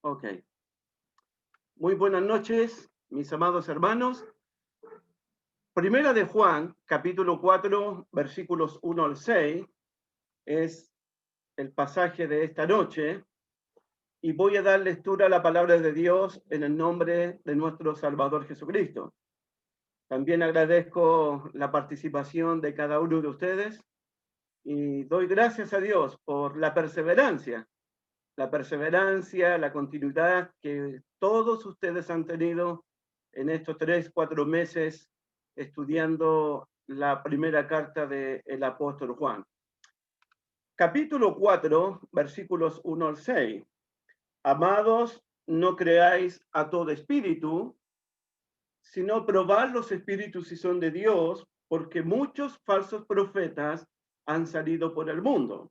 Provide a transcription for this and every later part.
Ok. Muy buenas noches, mis amados hermanos. Primera de Juan, capítulo 4, versículos 1 al 6, es el pasaje de esta noche y voy a dar lectura a la palabra de Dios en el nombre de nuestro Salvador Jesucristo. También agradezco la participación de cada uno de ustedes y doy gracias a Dios por la perseverancia, la continuidad que todos ustedes han tenido en estos 3, 4 meses estudiando la primera carta del apóstol Juan. Capítulo 4, versículos 1 al 6. Amados, no creáis a todo espíritu, sino probad los espíritus si son de Dios, porque muchos falsos profetas han salido por el mundo.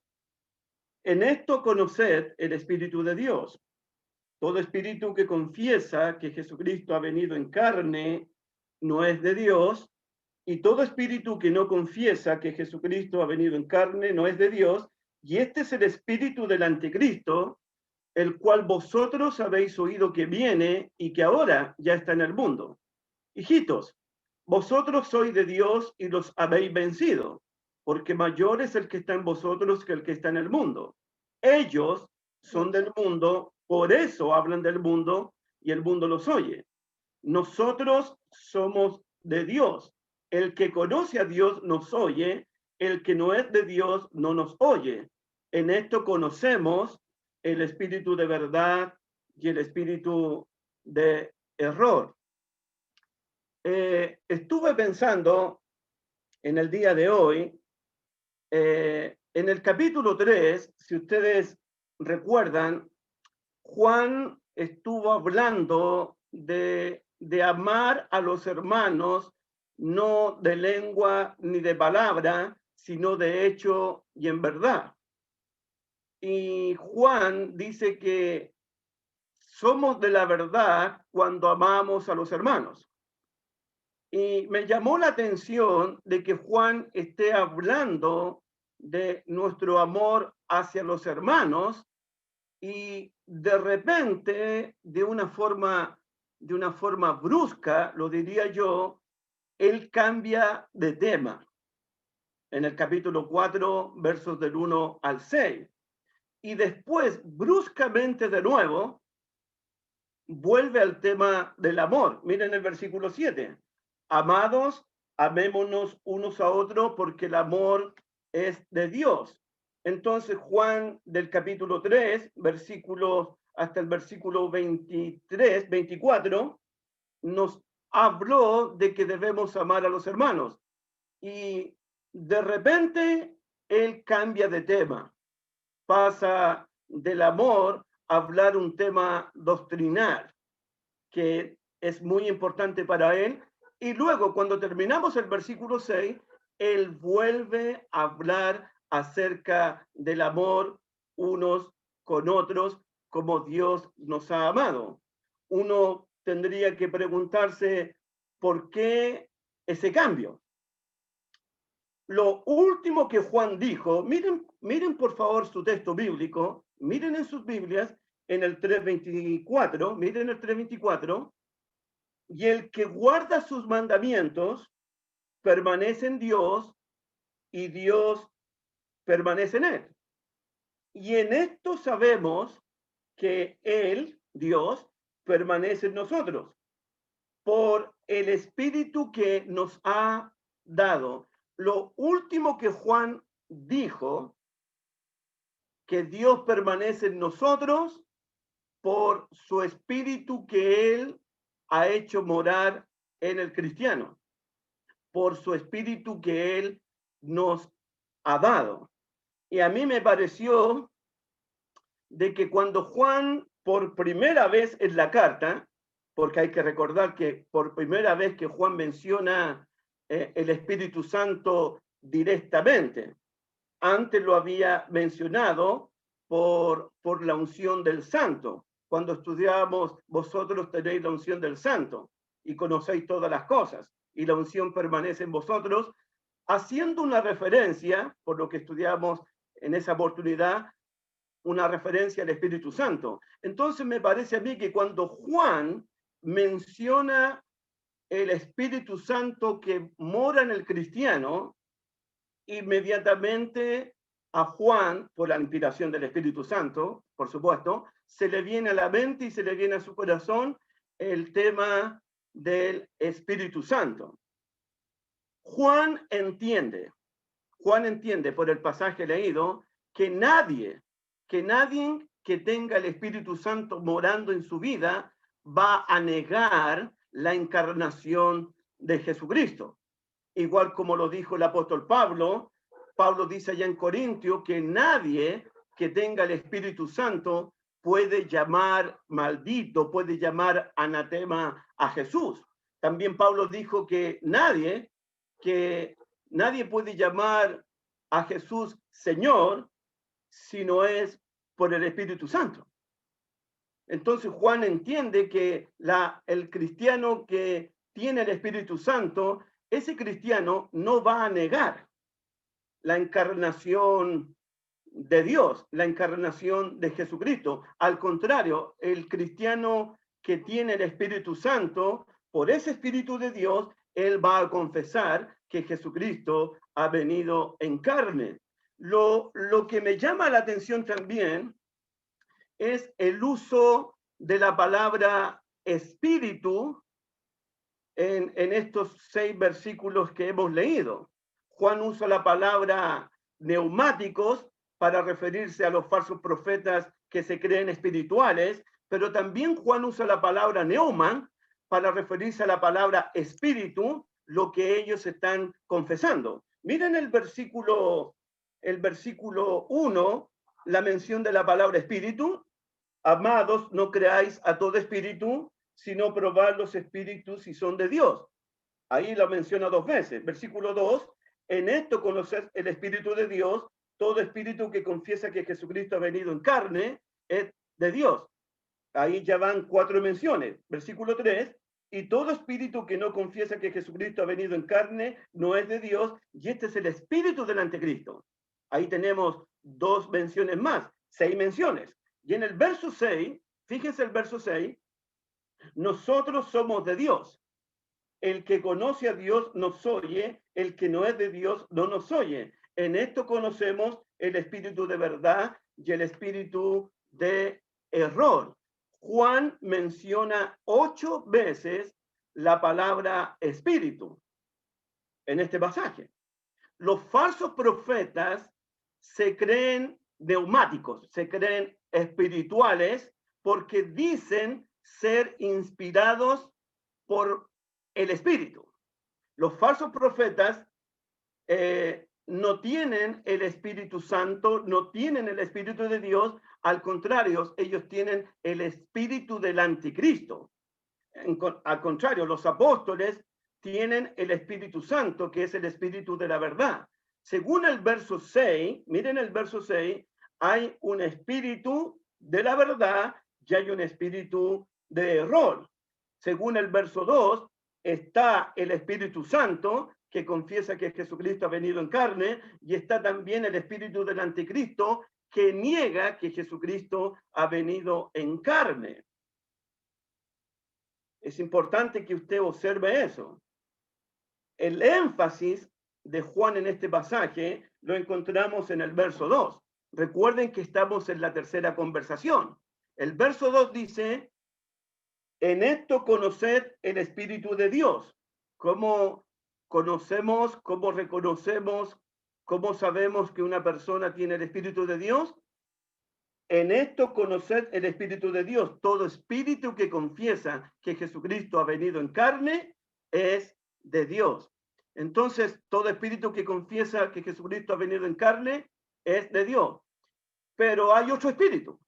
En esto conoced el Espíritu de Dios. Todo espíritu que confiesa que Jesucristo ha venido en carne no es de Dios, y todo espíritu que no confiesa que Jesucristo ha venido en carne no es de Dios, y este es el espíritu del anticristo, el cual vosotros habéis oído que viene y que ahora ya está en el mundo. Hijitos, vosotros sois de Dios y los habéis vencido, porque mayor es el que está en vosotros que el que está en el mundo. Ellos son del mundo, por eso hablan del mundo y el mundo los oye. Nosotros somos de Dios. El que conoce a Dios nos oye, el que no es de Dios no nos oye. En esto conocemos el espíritu de verdad y el espíritu de error. Estuve pensando en el día de hoy, en el capítulo 3, si ustedes recuerdan, Juan estuvo hablando de amar a los hermanos, no de lengua ni de palabra, sino de hecho y en verdad. Y Juan dice que somos de la verdad cuando amamos a los hermanos. Y me llamó la atención de que Juan esté hablando de nuestro amor hacia los hermanos y de repente, de una forma brusca, lo diría yo, él cambia de tema en el capítulo 4, versos del 1 al 6. Y después, bruscamente de nuevo, vuelve al tema del amor. Miren el versículo 7. Amados, amémonos unos a otros porque el amor es de Dios. Entonces Juan del capítulo 3, versículos hasta el versículo 23, 24, nos habló de que debemos amar a los hermanos. Y de repente él cambia de tema, pasa del amor a hablar un tema doctrinal que es muy importante para él. Y luego, cuando terminamos el versículo 6, él vuelve a hablar acerca del amor unos con otros, como Dios nos ha amado. Uno tendría que preguntarse, ¿por qué ese cambio? Lo último que Juan dijo, miren por favor su texto bíblico, miren en sus Biblias, en el 3:24, miren el 3:24, y el que guarda sus mandamientos permanece en Dios y Dios permanece en él. Y en esto sabemos que Él, Dios, permanece en nosotros por el Espíritu que nos ha dado. Lo último que Juan dijo, que Dios permanece en nosotros por su Espíritu que Él ha hecho morar en el cristiano, por su Espíritu que Él nos ha dado. Y a mí me pareció de que cuando Juan, por primera vez en la carta, porque hay que recordar que por primera vez que Juan menciona el Espíritu Santo directamente, antes lo había mencionado por la unción del Santo. Cuando estudiábamos, vosotros tenéis la unción del Santo y conocéis todas las cosas, y la unción permanece en vosotros, haciendo una referencia, por lo que estudiamos en esa oportunidad, una referencia al Espíritu Santo. Entonces me parece a mí que cuando Juan menciona el Espíritu Santo que mora en el cristiano, inmediatamente a Juan, por la inspiración del Espíritu Santo, por supuesto, se le viene a la mente y se le viene a su corazón el tema del Espíritu Santo. Juan entiende por el pasaje leído que nadie que tenga el Espíritu Santo morando en su vida va a negar la encarnación de Jesucristo. Igual como lo dijo el apóstol Pablo dice allá en Corintios que nadie que tenga el Espíritu Santo puede llamar maldito, puede llamar anatema a Jesús. También Pablo dijo que nadie puede llamar a Jesús Señor si no es por el Espíritu Santo. Entonces Juan entiende que el cristiano que tiene el Espíritu Santo, ese cristiano no va a negar la encarnación de Dios, la encarnación de Jesucristo. Al contrario, el cristiano que tiene el Espíritu Santo, por ese Espíritu de Dios, él va a confesar que Jesucristo ha venido en carne. Lo que me llama la atención también es el uso de la palabra espíritu en estos 6 versículos que hemos leído. Juan usa la palabra neumáticos para referirse a los falsos profetas que se creen espirituales, pero también Juan usa la palabra neuman para referirse a la palabra espíritu, lo que ellos están confesando. Miren el versículo 1, la mención de la palabra espíritu. Amados, no creáis a todo espíritu, sino probad los espíritus si son de Dios. Ahí lo menciona 2 veces. Versículo 2, en esto conocer el Espíritu de Dios, todo espíritu que confiesa que Jesucristo ha venido en carne es de Dios. Ahí ya van 4 menciones. Versículo 3, y todo espíritu que no confiesa que Jesucristo ha venido en carne no es de Dios, y este es el espíritu del anticristo. Ahí tenemos 2 menciones más, 6 menciones. Y en el verso 6, fíjense el verso 6, nosotros somos de Dios. El que conoce a Dios nos oye, el que no es de Dios no nos oye. En esto conocemos el espíritu de verdad y el espíritu de error. Juan menciona 8 veces la palabra espíritu en este pasaje. Los falsos profetas se creen neumáticos, se creen espirituales porque dicen ser inspirados por el Espíritu. Los falsos profetas no tienen el Espíritu Santo, no tienen el Espíritu de Dios, al contrario, ellos tienen el Espíritu del Anticristo. Al contrario, los apóstoles tienen el Espíritu Santo, que es el Espíritu de la verdad. Según el verso 6, miren el verso 6, hay un espíritu de la verdad y hay un espíritu de error. Según el verso 2, está el Espíritu Santo, que confiesa que Jesucristo ha venido en carne, y está también el espíritu del anticristo, que niega que Jesucristo ha venido en carne. Es importante que usted observe eso. El énfasis de Juan en este pasaje lo encontramos en el verso 2. Recuerden que estamos en la tercera conversación. El verso 2 dice, en esto conoced el Espíritu de Dios. ¿Cómo conocemos, cómo reconocemos, cómo sabemos que una persona tiene el Espíritu de Dios? En esto conoced el Espíritu de Dios. Todo espíritu que confiesa que Jesucristo ha venido en carne es de Dios. Entonces, todo espíritu que confiesa que Jesucristo ha venido en carne es de Dios. Pero hay otro espíritu.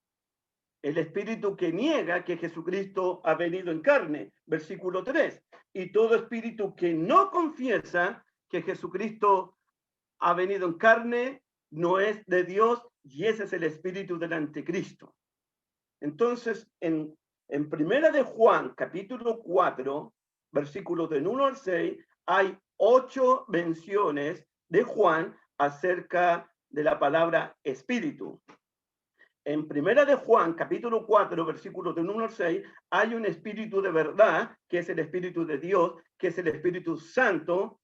El espíritu que niega que Jesucristo ha venido en carne. Versículo 3. Y todo espíritu que no confiesa que Jesucristo ha venido en carne no es de Dios, y ese es el espíritu del anticristo. Entonces, en Primera de Juan, capítulo 4, versículos del 1 al 6, hay 8 menciones de Juan acerca de la palabra espíritu. en Primera de Juan, capítulo 4, versículos del 1 al 6, hay un espíritu de verdad, que es el Espíritu de Dios, que es el Espíritu Santo.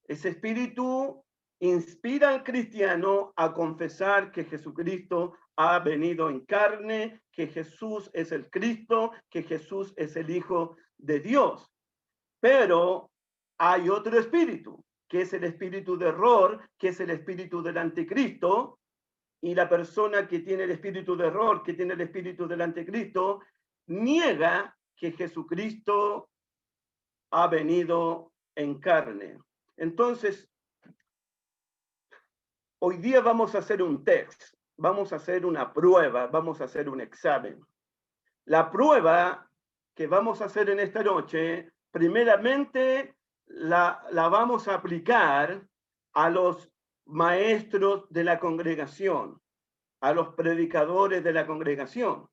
Ese espíritu inspira al cristiano a confesar que Jesucristo ha venido en carne, que Jesús es el Cristo, que Jesús es el Hijo de Dios. Pero hay otro espíritu, que es el espíritu de error, que es el espíritu del anticristo, y la persona que tiene el espíritu de error, que tiene el espíritu del anticristo, niega que Jesucristo ha venido en carne. Entonces, hoy día vamos a hacer un test, vamos a hacer una prueba, vamos a hacer un examen. La prueba que vamos a hacer en esta noche, primeramente la vamos a aplicar a los maestros de la congregación, a los predicadores de la congregación.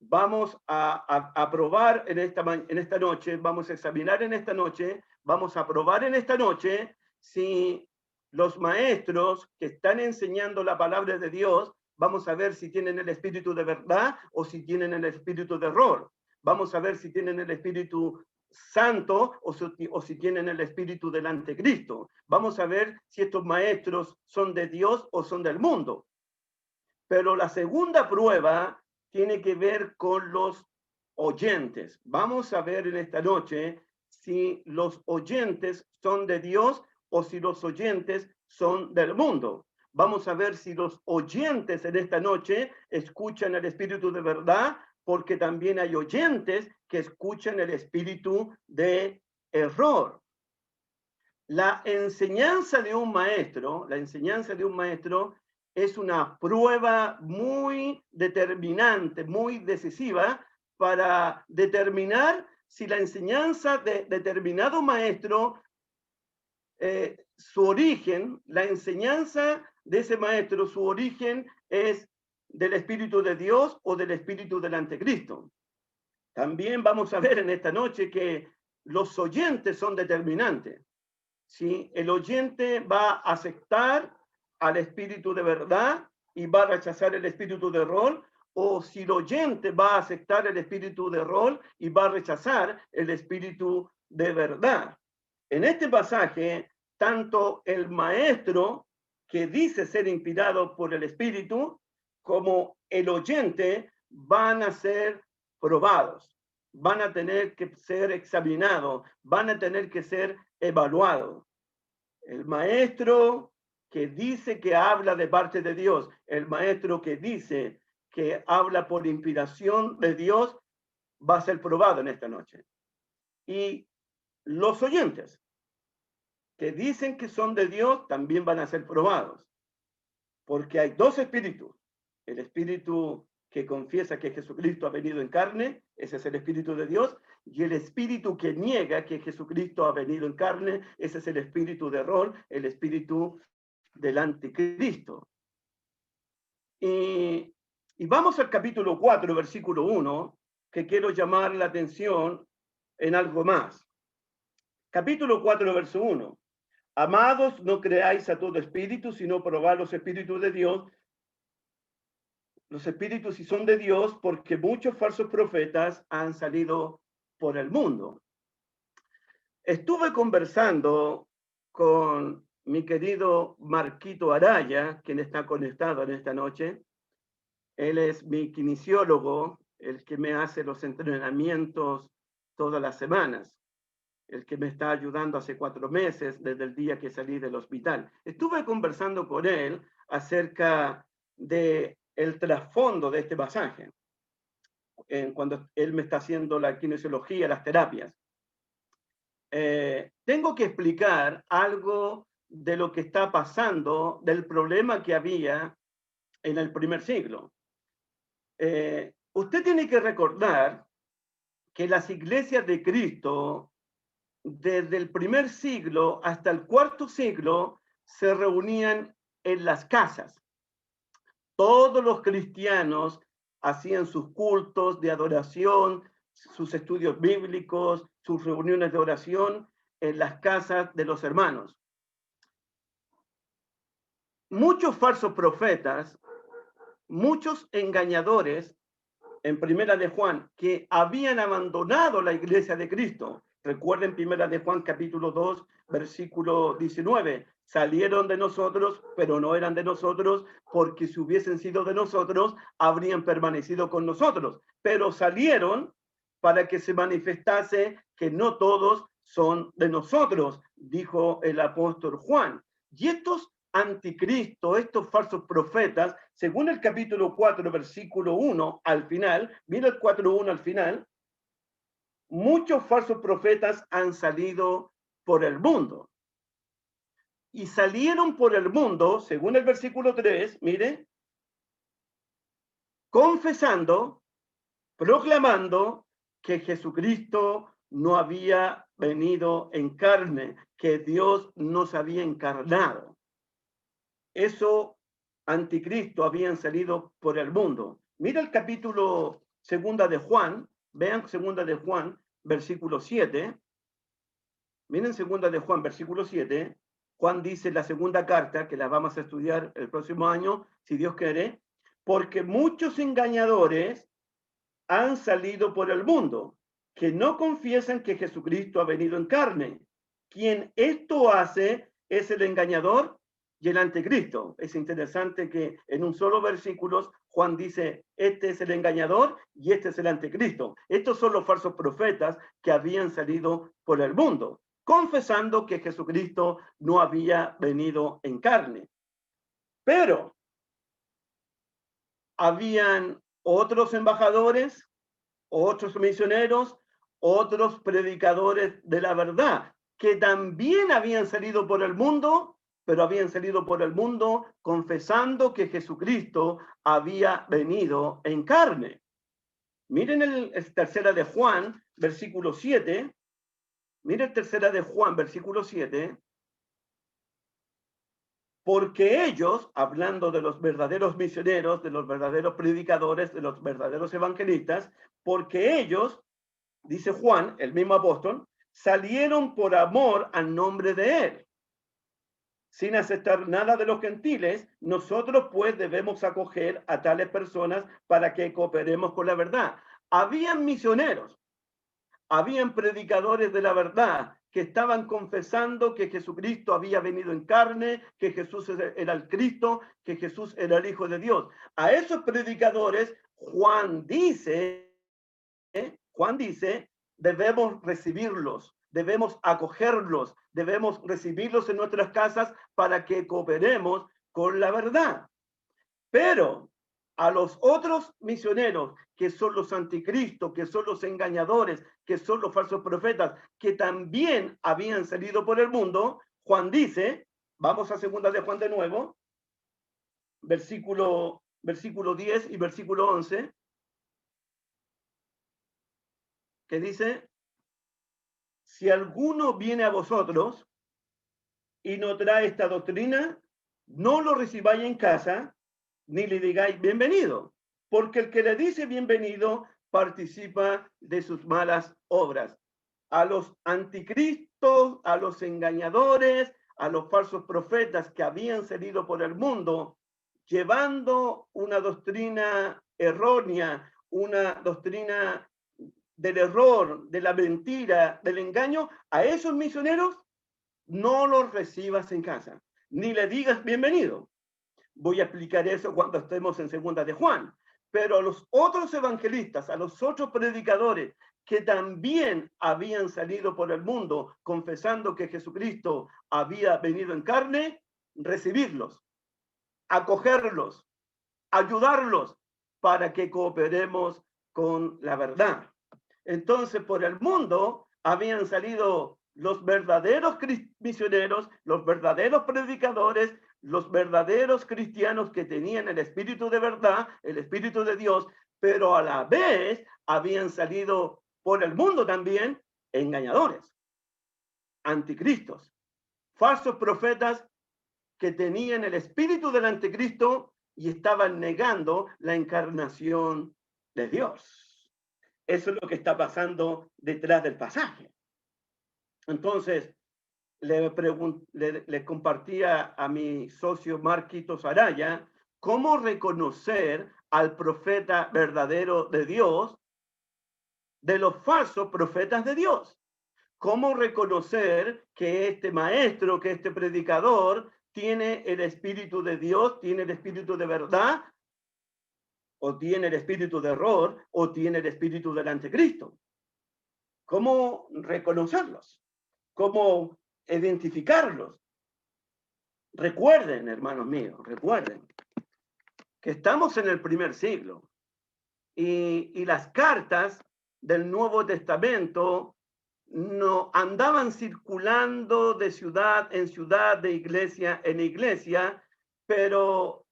Vamos a probar en esta noche, vamos a examinar en esta noche, vamos a probar en esta noche si los maestros que están enseñando la palabra de Dios, vamos a ver si tienen el espíritu de verdad o si tienen el espíritu de error. Vamos a ver si tienen el espíritu santo o si tienen el espíritu del anticristo. Vamos a ver si estos maestros son de Dios o son del mundo. Pero la segunda prueba tiene que ver con los oyentes. Vamos a ver en esta noche si los oyentes son de Dios o si los oyentes son del mundo. Vamos a ver si los oyentes en esta noche escuchan el espíritu de verdad, porque también hay oyentes que escuchan el espíritu de error. La enseñanza de un maestro es una prueba muy determinante, muy decisiva para determinar si la enseñanza de determinado maestro, su origen, la enseñanza de ese maestro, su origen es del Espíritu de Dios o del Espíritu del Anticristo. También vamos a ver en esta noche que los oyentes son determinantes. Si el oyente va a aceptar al espíritu de verdad y va a rechazar el espíritu de error, o si el oyente va a aceptar el espíritu de error y va a rechazar el espíritu de verdad. En este pasaje, tanto el maestro que dice ser inspirado por el espíritu como el oyente van a ser probados, van a tener que ser examinados, van a tener que ser evaluados. El maestro que dice que habla de parte de Dios, el maestro que dice que habla por inspiración de Dios, va a ser probado en esta noche. Y los oyentes que dicen que son de Dios también van a ser probados, porque hay dos espíritus. El espíritu que confiesa que Jesucristo ha venido en carne, ese es el espíritu de Dios, y el espíritu que niega que Jesucristo ha venido en carne, ese es el espíritu de error, el espíritu del anticristo. Y vamos al capítulo 4, versículo 1, que quiero llamar la atención en algo más. Capítulo 4, verso 1. Amados, no creáis a todo espíritu, sino probad los espíritus de Dios, los espíritus si son de Dios, porque muchos falsos profetas han salido por el mundo. Estuve conversando con mi querido Marquito Araya, quien está conectado en esta noche. Él es mi kinesiólogo, el que me hace los entrenamientos todas las semanas, el que me está ayudando hace 4 meses desde el día que salí del hospital. Estuve conversando con él acerca de el trasfondo de este pasaje, cuando él me está haciendo la kinesiología, las terapias. Tengo que explicar algo de lo que está pasando, del problema que había en el primer siglo. Usted tiene que recordar que las iglesias de Cristo, desde el primer siglo hasta el 4º siglo, se reunían en las casas. Todos los cristianos hacían sus cultos de adoración, sus estudios bíblicos, sus reuniones de oración en las casas de los hermanos. Muchos falsos profetas muchos engañadores en Primera de Juan que habían abandonado la iglesia de Cristo. Recuerden Primera de Juan capítulo 2, versículo 19. Salieron de nosotros, pero no eran de nosotros, porque si hubiesen sido de nosotros, habrían permanecido con nosotros. Pero salieron para que se manifestase que no todos son de nosotros, dijo el apóstol Juan. Y estos anticristo, estos falsos profetas, según el capítulo 4, versículo 1 al final, mira el 4.1 al final, muchos falsos profetas han salido por el mundo. Y salieron por el mundo, según el versículo 3, mire, confesando, proclamando que Jesucristo no había venido en carne, que Dios nos había encarnado. Eso, anticristo, habían salido por el mundo. Mira el capítulo 2 de Juan, vean 2 de Juan, versículo 7. Miren 2 de Juan, versículo 7. Juan dice la segunda carta, que la vamos a estudiar el próximo año, si Dios quiere, porque muchos engañadores han salido por el mundo, que no confiesan que Jesucristo ha venido en carne. Quien esto hace es el engañador y el anticristo. Es interesante que en un solo versículo Juan dice, este es el engañador y este es el anticristo. Estos son los falsos profetas que habían salido por el mundo, confesando que Jesucristo no había venido en carne. Pero habían otros embajadores, otros misioneros, otros predicadores de la verdad, que también habían salido por el mundo, pero habían salido por el mundo confesando que Jesucristo había venido en carne. Miren el tercera de Juan, versículo 7. Miren tercera de Juan, versículo 7. Porque ellos, hablando de los verdaderos misioneros, de los verdaderos predicadores, de los verdaderos evangelistas, porque ellos, dice Juan, el mismo apóstol, salieron por amor al nombre de él. Sin aceptar nada de los gentiles, nosotros pues debemos acoger a tales personas para que cooperemos con la verdad. Habían misioneros, habían predicadores de la verdad que estaban confesando que Jesucristo había venido en carne, que Jesús era el Cristo, que Jesús era el Hijo de Dios. A esos predicadores, Juan dice, debemos recibirlos, debemos acogerlos, debemos recibirlos en nuestras casas para que cooperemos con la verdad. Pero a los otros misioneros, que son los anticristos, que son los engañadores, que son los falsos profetas, que también habían salido por el mundo, Juan dice, vamos a 2 de Juan de nuevo, versículo 10 y versículo 11, que dice, si alguno viene a vosotros y no trae esta doctrina, no lo recibáis en casa, ni le digáis bienvenido, porque el que le dice bienvenido participa de sus malas obras. A los anticristos, a los engañadores, a los falsos profetas que habían salido por el mundo, llevando una doctrina errónea, una doctrina del error, de la mentira, del engaño, a esos misioneros no los recibas en casa, ni le digas bienvenido. Voy a explicar eso cuando estemos en 2 de Juan. Pero a los otros evangelistas, a los otros predicadores que también habían salido por el mundo confesando que Jesucristo había venido en carne, recibirlos, acogerlos, ayudarlos para que cooperemos con la verdad. Entonces, por el mundo habían salido los verdaderos misioneros, los verdaderos predicadores, los verdaderos cristianos que tenían el espíritu de verdad, el espíritu de Dios, pero a la vez habían salido por el mundo también engañadores, anticristos, falsos profetas que tenían el espíritu del anticristo y estaban negando la encarnación de Dios. Eso es lo que está pasando detrás del pasaje. Entonces, le compartía a mi socio Marquitos Araya cómo reconocer al profeta verdadero de Dios de los falsos profetas de Dios. Cómo reconocer que este maestro, que este predicador tiene el Espíritu de Dios, tiene el Espíritu de verdad, o tiene el espíritu de error, o tiene el espíritu del anticristo. ¿Cómo reconocerlos? ¿Cómo identificarlos? Recuerden, hermanos míos, recuerden que estamos en el primer siglo y las cartas del Nuevo Testamento no andaban circulando de ciudad en ciudad, de iglesia en iglesia, pero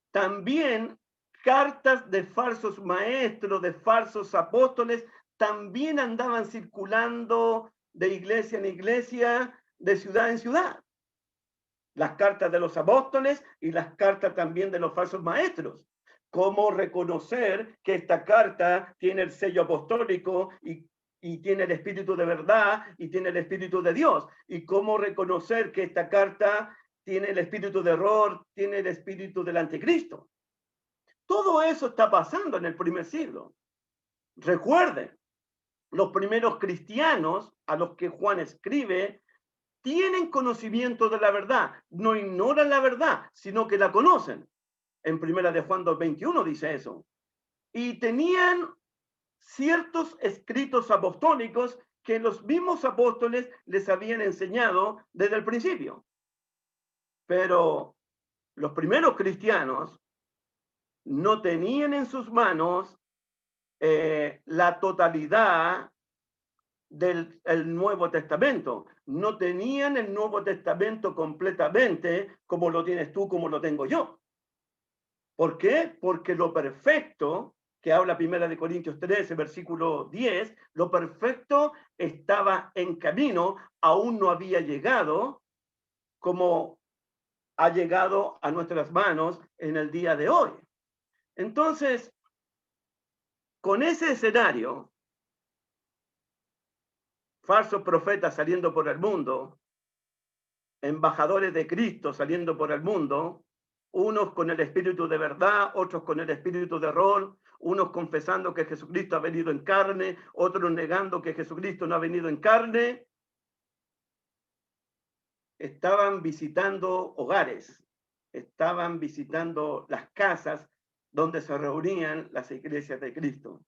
también cartas de falsos maestros, de falsos apóstoles, también andaban circulando de iglesia en iglesia, de ciudad en ciudad. Las cartas de los apóstoles y las cartas también de los falsos maestros. ¿Cómo reconocer que esta carta tiene el sello apostólico y tiene el espíritu de verdad y tiene el espíritu de Dios? ¿Y cómo reconocer que esta carta tiene el espíritu de error, tiene el espíritu del anticristo? Todo eso está pasando en el primer siglo. Recuerden, los primeros cristianos a los que Juan escribe tienen conocimiento de la verdad, no ignoran la verdad, sino que la conocen. En primera de Juan 2:21 dice eso. Y tenían ciertos escritos apostólicos que los mismos apóstoles les habían enseñado desde el principio. Pero los primeros cristianos no tenían en sus manos la totalidad del Nuevo Testamento. No tenían el Nuevo Testamento completamente como lo tienes tú, como lo tengo yo. ¿Por qué? Porque lo perfecto, que habla Primera de Corintios 13, versículo 10, lo perfecto estaba en camino, aún no había llegado como ha llegado a nuestras manos en el día de hoy. Entonces, con ese escenario, falsos profetas saliendo por el mundo, embajadores de Cristo saliendo por el mundo, unos con el espíritu de verdad, otros con el espíritu de error, unos confesando que Jesucristo ha venido en carne, otros negando que Jesucristo no ha venido en carne, estaban visitando hogares, estaban visitando las casas donde se reunían las iglesias de Cristo.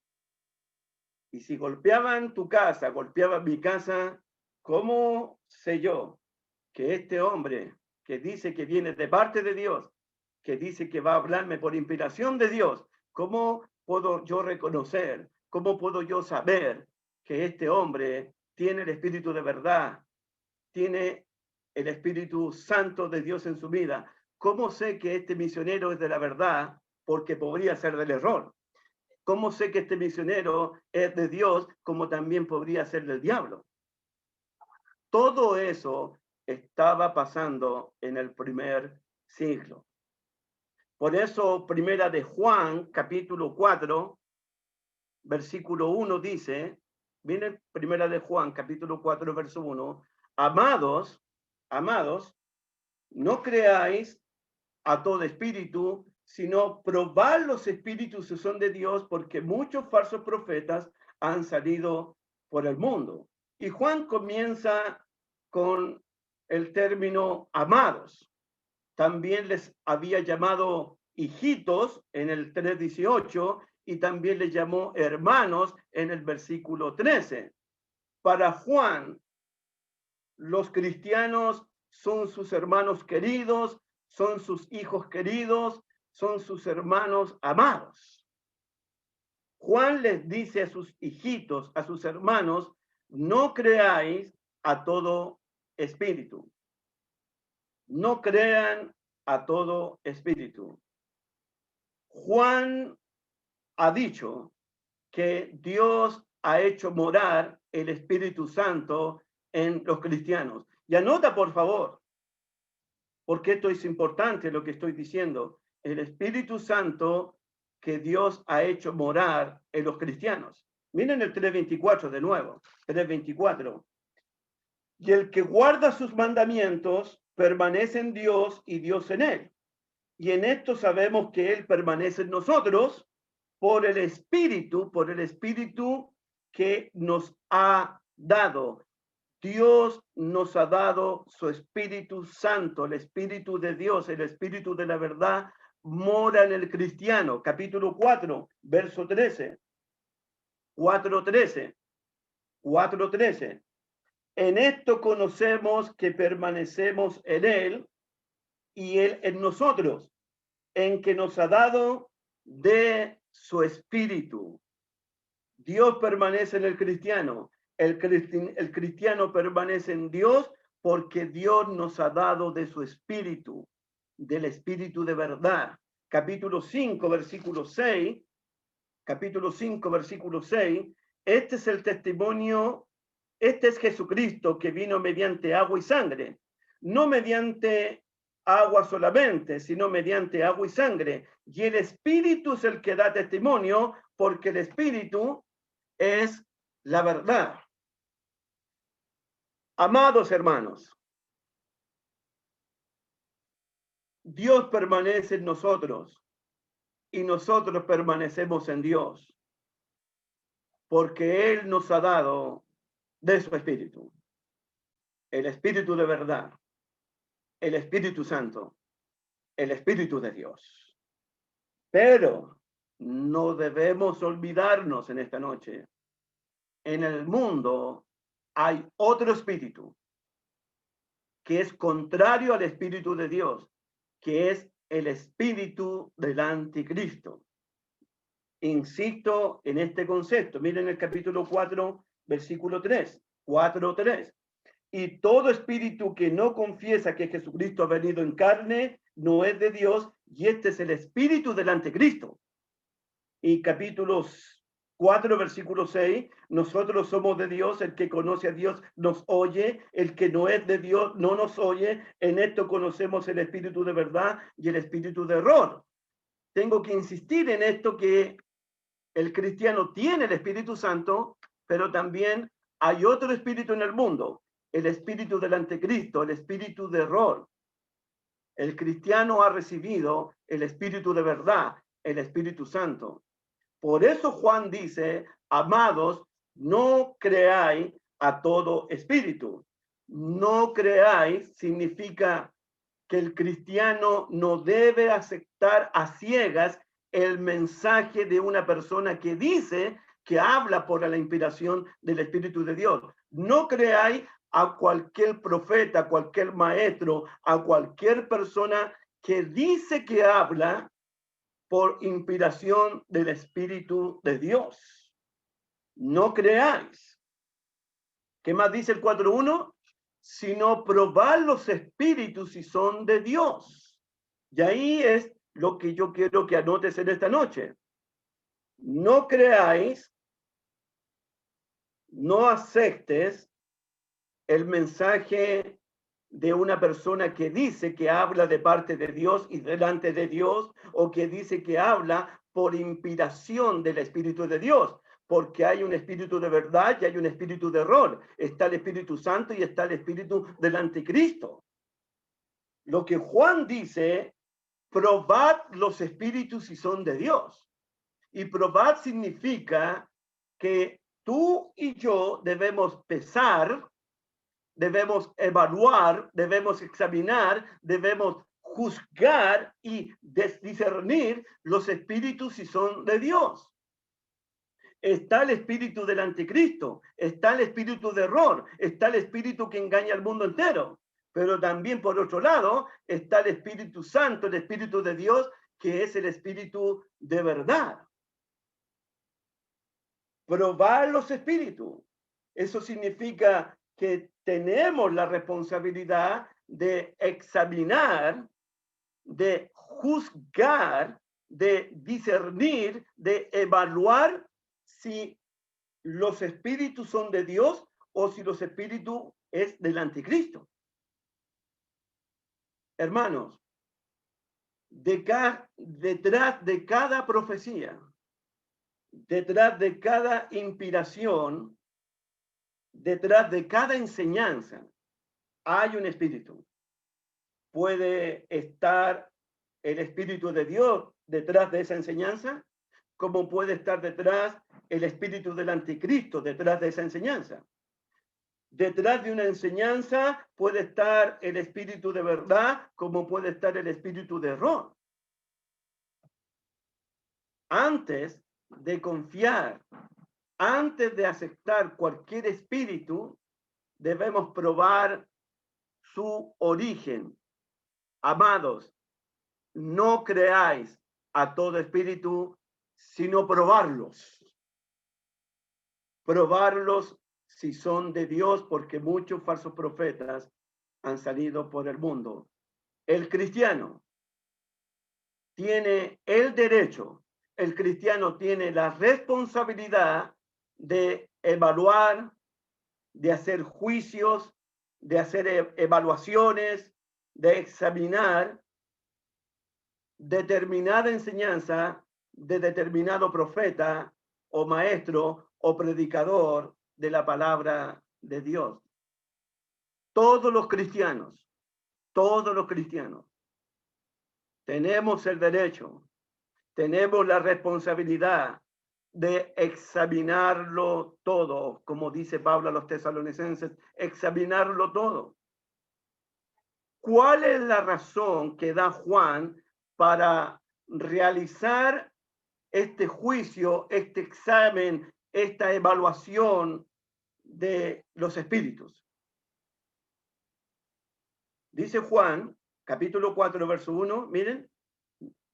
Y si golpeaban tu casa, golpeaban mi casa, ¿cómo sé yo que este hombre que dice que viene de parte de Dios, que dice que va a hablarme por inspiración de Dios, cómo puedo yo reconocer, cómo puedo yo saber que este hombre tiene el espíritu de verdad, tiene el Espíritu Santo de Dios en su vida? ¿Cómo sé que este misionero es de la verdad? Porque podría ser del error. ¿Cómo sé que este misionero es de Dios como también podría ser del diablo? Todo eso estaba pasando en el primer siglo. Por eso, primera de Juan, capítulo 4, versículo 1 dice, viene primera de Juan, capítulo 4, verso 1, amados, no creáis a todo espíritu, sino probad los espíritus si son de Dios, porque muchos falsos profetas han salido por el mundo. Y Juan comienza con el término amados. También les había llamado hijitos en el 3:18 y también les llamó hermanos en el versículo 13. Para Juan, los cristianos son sus hermanos queridos, son sus hijos queridos, son sus hermanos amados. Juan les dice a sus hijitos, a sus hermanos, no creáis a todo espíritu. No crean a todo espíritu. Juan ha dicho que Dios ha hecho morar el Espíritu Santo en los cristianos. Y anota, por favor, porque esto es importante lo que estoy diciendo. El Espíritu Santo que Dios ha hecho morar en los cristianos. Miren el 3:24 de nuevo, 3:24. Y el que guarda sus mandamientos permanece en Dios y Dios en él. Y en esto sabemos que Él permanece en nosotros por el Espíritu que nos ha dado. Dios nos ha dado su Espíritu Santo, el Espíritu de Dios, el Espíritu de la verdad, mora en el cristiano. Capítulo 4, verso 13. 4:13. 4:13. En esto conocemos que permanecemos en Él y Él en nosotros, en que nos ha dado de su Espíritu. Dios permanece en el cristiano. El cristiano permanece en Dios porque Dios nos ha dado de su Espíritu, del Espíritu de verdad. Capítulo 5, versículo 6. Capítulo 5, versículo 6. Este es el testimonio. Este es Jesucristo que vino mediante agua y sangre, no mediante agua solamente, sino mediante agua y sangre. Y el Espíritu es el que da testimonio, porque el Espíritu es la verdad. Amados hermanos, Dios permanece en nosotros y nosotros permanecemos en Dios, porque Él nos ha dado de su Espíritu, el Espíritu de verdad, el Espíritu Santo, el Espíritu de Dios. Pero no debemos olvidarnos en esta noche. En el mundo hay otro espíritu que es contrario al Espíritu de Dios, que es el espíritu del anticristo. Insisto en este concepto. Miren el capítulo 4, versículo 3. 4:3. Y todo espíritu que no confiesa que Jesucristo ha venido en carne no es de Dios, y este es el espíritu del anticristo. Y capítulos 4, versículo 6, nosotros somos de Dios, el que conoce a Dios nos oye, el que no es de Dios no nos oye, en esto conocemos el espíritu de verdad y el espíritu de error. Tengo que insistir en esto, que el cristiano tiene el Espíritu Santo, pero también hay otro espíritu en el mundo, el espíritu del anticristo, el espíritu de error. El cristiano ha recibido el espíritu de verdad, el Espíritu Santo. Por eso Juan dice, amados, no creáis a todo espíritu. No creáis significa que el cristiano no debe aceptar a ciegas el mensaje de una persona que dice que habla por la inspiración del Espíritu de Dios. No creáis a cualquier profeta, a cualquier maestro, a cualquier persona que dice que habla por inspiración del Espíritu de Dios. No creáis. ¿Qué más dice el 4:1? Sino probar los espíritus si son de Dios. Y ahí es lo que yo quiero que anotes en esta noche. No creáis, no aceptes el mensaje de una persona que dice que habla de parte de Dios y delante de Dios, o que dice que habla por inspiración del Espíritu de Dios, porque hay un espíritu de verdad y hay un espíritu de error. Está el Espíritu Santo y está el espíritu del anticristo. Lo que Juan dice, probad los espíritus si son de Dios. Y probar significa que tú y yo debemos pesar, debemos evaluar, debemos examinar, debemos juzgar y discernir los espíritus si son de Dios. Está el espíritu del anticristo, está el espíritu de error, está el espíritu que engaña al mundo entero. Pero también, por otro lado, está el Espíritu Santo, el Espíritu de Dios, que es el espíritu de verdad. Probar los espíritus. Eso significa que tenemos la responsabilidad de examinar, de juzgar, de discernir, de evaluar si los espíritus son de Dios o si los espíritus es del anticristo. Hermanos, detrás de cada profecía, detrás de cada inspiración, detrás de cada enseñanza, hay un espíritu. Puede estar el Espíritu de Dios detrás de esa enseñanza, como puede estar detrás el espíritu del anticristo detrás de esa enseñanza. Detrás de una enseñanza puede estar el espíritu de verdad, como puede estar el espíritu de error. Antes de confiar, antes de aceptar cualquier espíritu, debemos probar su origen. Amados, no creáis a todo espíritu, sino probarlos. Probarlos si son de Dios, porque muchos falsos profetas han salido por el mundo. El cristiano tiene el derecho, el cristiano tiene la responsabilidad de evaluar, de hacer juicios, de hacer evaluaciones, de examinar determinada enseñanza de determinado profeta o maestro o predicador de la palabra de Dios. Todos los cristianos tenemos el derecho, tenemos la responsabilidad de examinarlo todo, como dice Pablo a los tesalonicenses, examinarlo todo. ¿Cuál es la razón que da Juan para realizar este juicio, este examen, esta evaluación de los espíritus? Dice Juan, capítulo 4, verso 1, miren,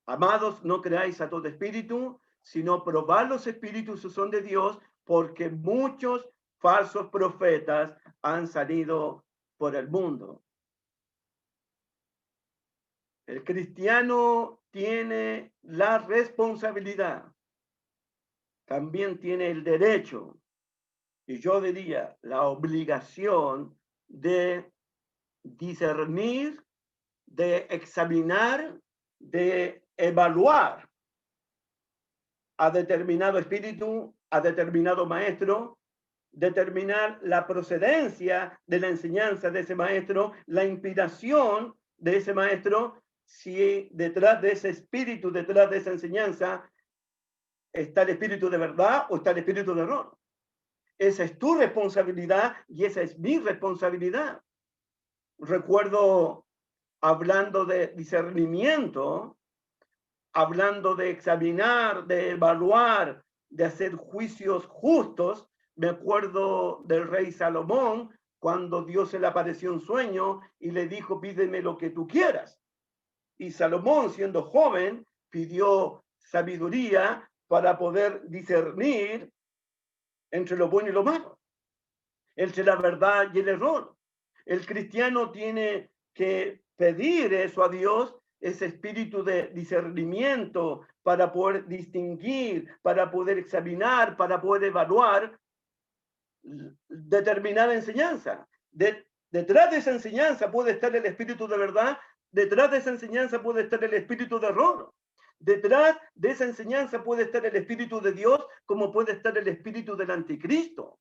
amados, no creáis a todo espíritu, sino probad los espíritus si son de Dios, porque muchos falsos profetas han salido por el mundo. El cristiano tiene la responsabilidad, también tiene el derecho, y yo diría la obligación de discernir, de examinar, de evaluar a determinado espíritu, a determinado maestro, determinar la procedencia de la enseñanza de ese maestro, la inspiración de ese maestro, si detrás de ese espíritu, detrás de esa enseñanza, está el espíritu de verdad o está el espíritu de error. Esa es tu responsabilidad y esa es mi responsabilidad. Recuerdo, hablando de discernimiento, hablando de examinar, de evaluar, de hacer juicios justos, me acuerdo del rey Salomón, cuando Dios se le apareció en sueño y le dijo, pídeme lo que tú quieras. Y Salomón, siendo joven, pidió sabiduría para poder discernir entre lo bueno y lo malo, entre la verdad y el error. El cristiano tiene que pedir eso a Dios, ese espíritu de discernimiento para poder distinguir, para poder examinar, para poder evaluar determinada enseñanza. Detrás de esa enseñanza puede estar el espíritu de verdad, detrás de esa enseñanza puede estar el espíritu de error. Detrás de esa enseñanza puede estar el espíritu de Dios, como puede estar el espíritu del anticristo.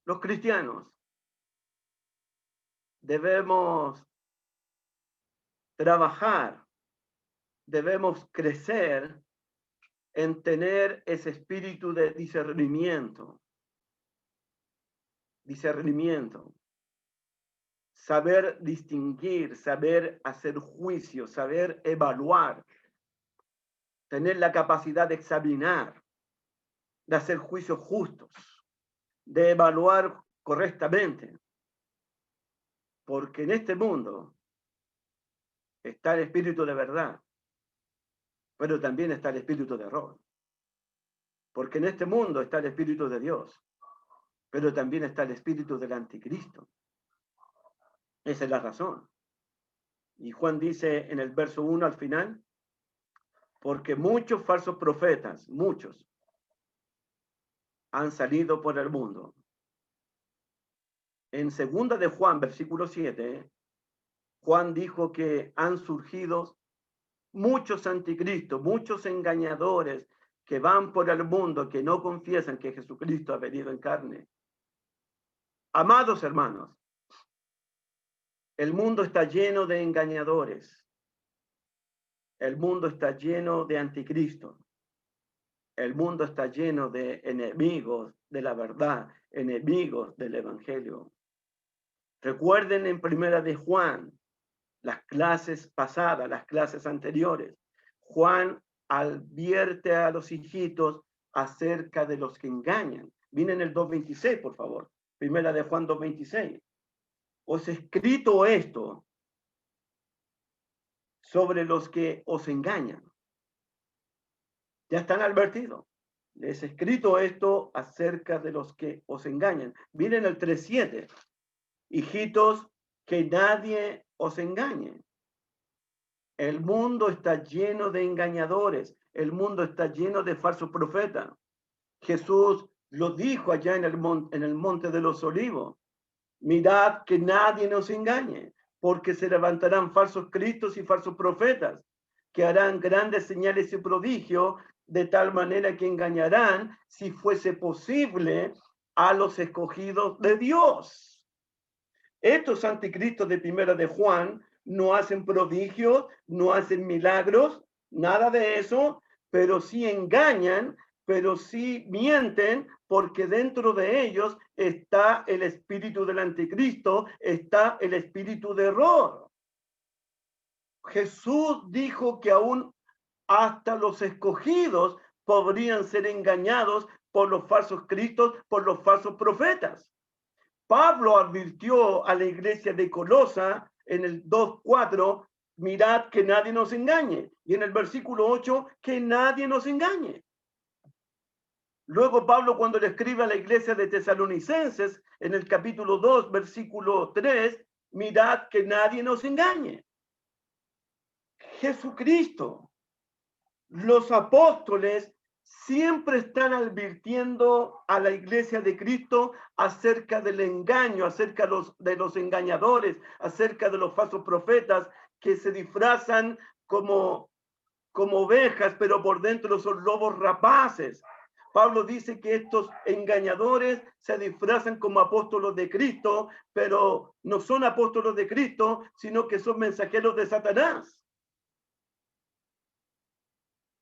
Los cristianos debemos trabajar, debemos crecer en tener ese espíritu de discernimiento. Saber distinguir, saber hacer juicio, saber evaluar, tener la capacidad de examinar, de hacer juicios justos, de evaluar correctamente. Porque en este mundo está el espíritu de verdad, pero también está el espíritu de error. Porque en este mundo está el espíritu de Dios, pero también está el espíritu del anticristo. Esa es la razón. Y Juan dice en el verso 1 al final, porque muchos falsos profetas, muchos, han salido por el mundo. En segunda de Juan, versículo 7, Juan dijo que han surgido muchos anticristos, muchos engañadores que van por el mundo, que no confiesan que Jesucristo ha venido en carne. Amados hermanos, El mundo está lleno de engañadores. El mundo está lleno de anticristo. El mundo está lleno de enemigos de la verdad, enemigos del evangelio. Recuerden en Primera de Juan, las clases pasadas, las clases anteriores. Juan advierte a los hijitos acerca de los que engañan. Miren el 2:26, por favor. Primera de Juan 2:26. Os he escrito esto sobre los que os engañan. Ya están advertidos. Les he escrito esto acerca de los que os engañan. Miren el 3:7. Hijitos, que nadie os engañe. El mundo está lleno de engañadores. El mundo está lleno de falsos profetas. Jesús lo dijo allá en el monte de los olivos. Mirad que nadie nos engañe, porque se levantarán falsos cristos y falsos profetas, que harán grandes señales y prodigios, de tal manera que engañarán, si fuese posible, a los escogidos de Dios. Estos anticristos de Primera de Juan no hacen prodigios, no hacen milagros, nada de eso, pero sí engañan, pero sí mienten, porque dentro de ellos está el espíritu del anticristo, está el espíritu de error. Jesús dijo que aún hasta los escogidos podrían ser engañados por los falsos cristos, por los falsos profetas. Pablo advirtió a la iglesia de Colosa en el 2:4, mirad que nadie nos engañe. Y en el versículo 8, que nadie nos engañe. Luego Pablo, cuando le escribe a la iglesia de Tesalonicenses, en el capítulo 2, versículo 3, mirad que nadie nos engañe. Jesucristo, los apóstoles siempre están advirtiendo a la iglesia de Cristo acerca del engaño, acerca de los engañadores, acerca de los falsos profetas que se disfrazan como ovejas, pero por dentro son lobos rapaces. Pablo dice que estos engañadores se disfrazan como apóstolos de Cristo, pero no son apóstolos de Cristo, sino que son mensajeros de Satanás.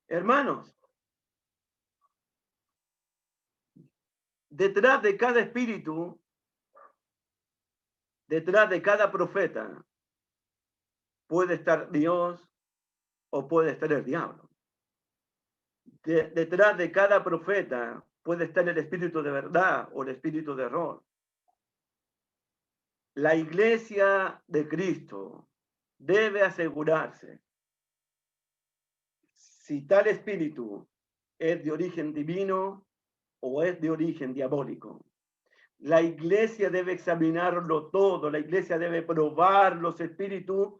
Hermanos, detrás de cada espíritu, detrás de cada profeta, puede estar Dios o puede estar el diablo. Detrás de cada profeta puede estar el espíritu de verdad o el espíritu de error. La iglesia de Cristo debe asegurarse si tal espíritu es de origen divino o es de origen diabólico. La iglesia debe examinarlo todo, la iglesia debe probar los espíritus,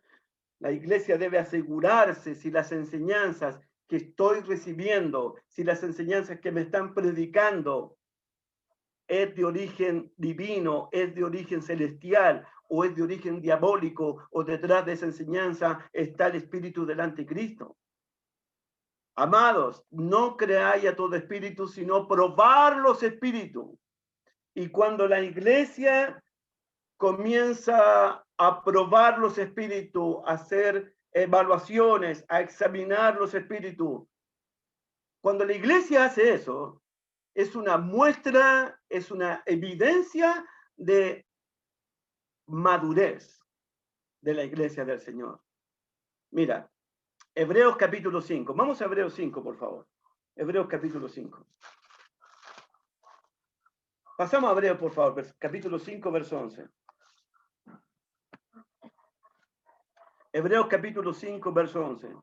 la iglesia debe asegurarse si las enseñanzas que estoy recibiendo, si las enseñanzas que me están predicando es de origen divino, es de origen celestial o es de origen diabólico, o detrás de esa enseñanza está el espíritu del anticristo. Amados, no creáis a todo espíritu, sino probar los espíritus. Y cuando la iglesia comienza a probar los espíritus, a hacer evaluaciones, a examinar los espíritus, cuando la iglesia hace eso, es una muestra, es una evidencia de madurez de la iglesia del Señor. Mira, Hebreos capítulo 5. Vamos a Hebreos 5, por favor. Hebreos capítulo 5. Pasamos a Hebreos, por favor, capítulo 5, verso 11. Hebreos capítulo 5, verso 11.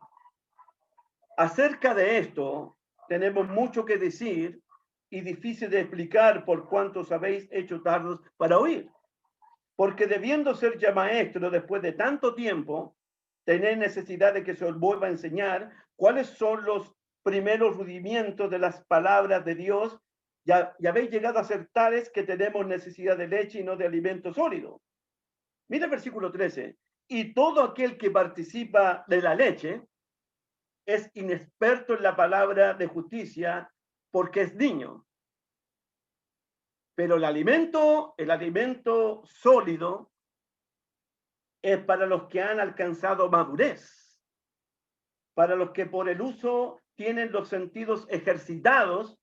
Acerca de esto, tenemos mucho que decir y difícil de explicar por cuantos habéis hecho tardos para oír. Porque debiendo ser ya maestro después de tanto tiempo, tenéis necesidad de que se os vuelva a enseñar cuáles son los primeros rudimentos de las palabras de Dios. Ya habéis llegado a ser tales que tenemos necesidad de leche y no de alimento sólido. Mira el versículo 13. Y todo aquel que participa de la leche es inexperto en la palabra de justicia porque es niño. Pero el alimento sólido es para los que han alcanzado madurez, para los que por el uso tienen los sentidos ejercitados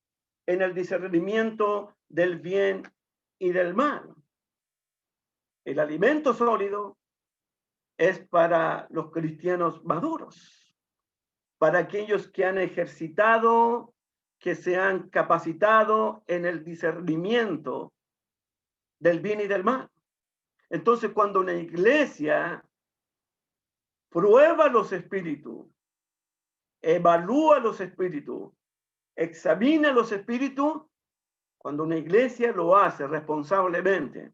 en el discernimiento del bien y del mal. El alimento sólido es para los cristianos maduros, para aquellos que han ejercitado, que se han capacitado en el discernimiento del bien y del mal. Entonces, cuando una iglesia prueba los espíritus, evalúa los espíritus, examina los espíritus, cuando una iglesia lo hace responsablemente,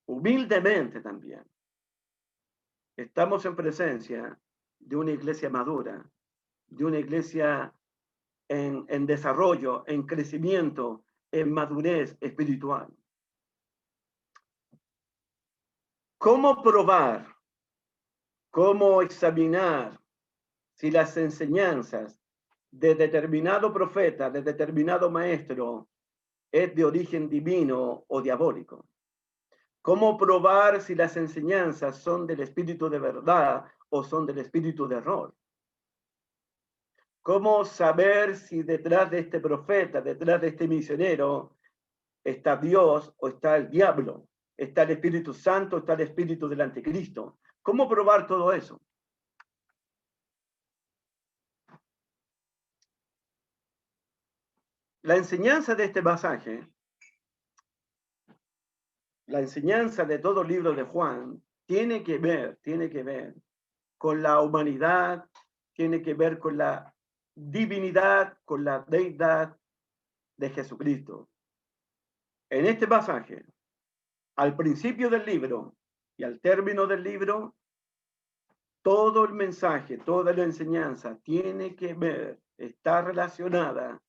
humildemente también, estamos en presencia de una iglesia madura, de una iglesia en desarrollo, en crecimiento, en madurez espiritual. ¿Cómo probar? ¿Cómo examinar si las enseñanzas de determinado profeta, de determinado maestro, es de origen divino o diabólico? ¿Cómo probar si las enseñanzas son del espíritu de verdad o son del espíritu de error? ¿Cómo saber si detrás de este profeta, detrás de este misionero, está Dios o está el diablo? ¿Está el Espíritu Santo o está el espíritu del anticristo? ¿Cómo probar todo eso? La enseñanza de este pasaje, la enseñanza de todo el libro de Juan, tiene que ver con la humanidad, tiene que ver con la divinidad, con la deidad de Jesucristo. En este pasaje, al principio del libro y al término del libro, todo el mensaje, toda la enseñanza tiene que ver, está relacionada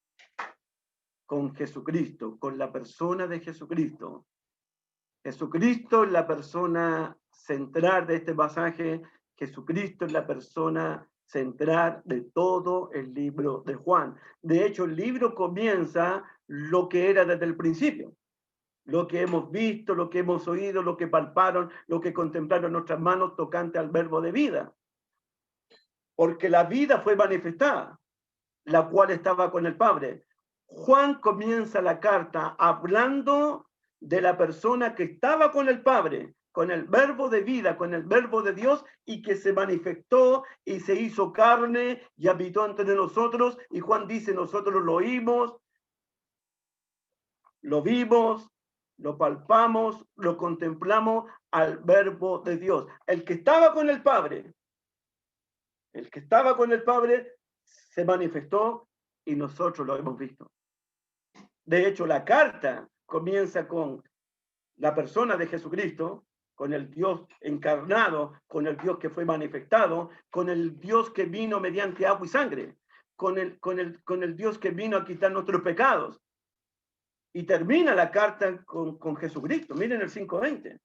con Jesucristo, con la persona de Jesucristo. Jesucristo es la persona central de este pasaje. Jesucristo es la persona central de todo el libro de Juan. De hecho, el libro comienza lo que era desde el principio. Lo que hemos visto, lo que hemos oído, lo que palparon, lo que contemplaron nuestras manos tocante al verbo de vida. Porque la vida fue manifestada, la cual estaba con el Padre. Juan comienza la carta hablando de la persona que estaba con el Padre, con el verbo de vida, con el verbo de Dios, y que se manifestó y se hizo carne y habitó entre nosotros. Y Juan dice, nosotros lo oímos, lo vimos, lo palpamos, lo contemplamos al verbo de Dios. El que estaba con el Padre se manifestó y nosotros lo hemos visto. De hecho, la carta comienza con la persona de Jesucristo, con el Dios encarnado, con el Dios que fue manifestado, con el Dios que vino mediante agua y sangre, con el Dios que vino a quitar nuestros pecados. Y termina la carta con Jesucristo. Miren el 5:20.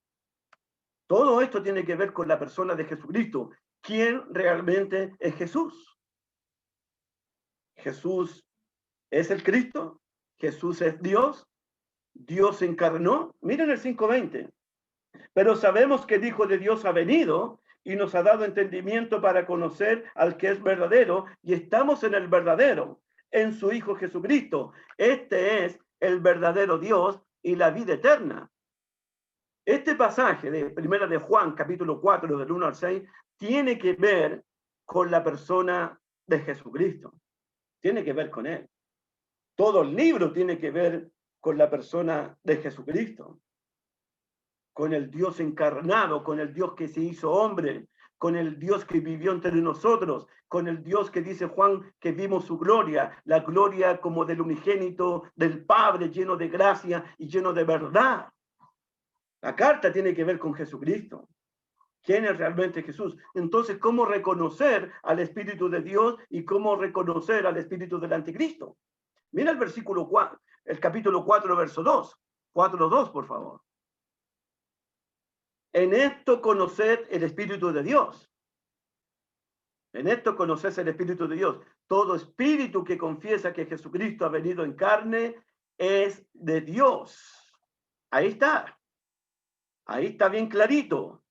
Todo esto tiene que ver con la persona de Jesucristo. ¿Quién realmente es Jesús? Jesús es el Cristo. Jesús es Dios. Dios se encarnó. Miren el 5:20. Pero sabemos que el Hijo de Dios ha venido y nos ha dado entendimiento para conocer al que es verdadero, y estamos en el verdadero, en su Hijo Jesucristo. Este es el verdadero Dios y la vida eterna. Este pasaje de Primera de Juan, capítulo 4, del 1 al 6, tiene que ver con la persona de Jesucristo. Tiene que ver con él. Todo el libro tiene que ver con la persona de Jesucristo, con el Dios encarnado, con el Dios que se hizo hombre, con el Dios que vivió entre nosotros, con el Dios que dice Juan que vimos su gloria, la gloria como del unigénito del Padre, lleno de gracia y lleno de verdad. La carta tiene que ver con Jesucristo. ¿Quién es realmente Jesús? Entonces, ¿cómo reconocer al Espíritu de Dios y cómo reconocer al Espíritu del Anticristo? Mira el versículo 4, el capítulo 4, verso 2. 4:2, por favor. En esto conoced el Espíritu de Dios. En esto conoces el Espíritu de Dios. Todo espíritu que confiesa que Jesucristo ha venido en carne es de Dios. Ahí está. Ahí está bien clarito.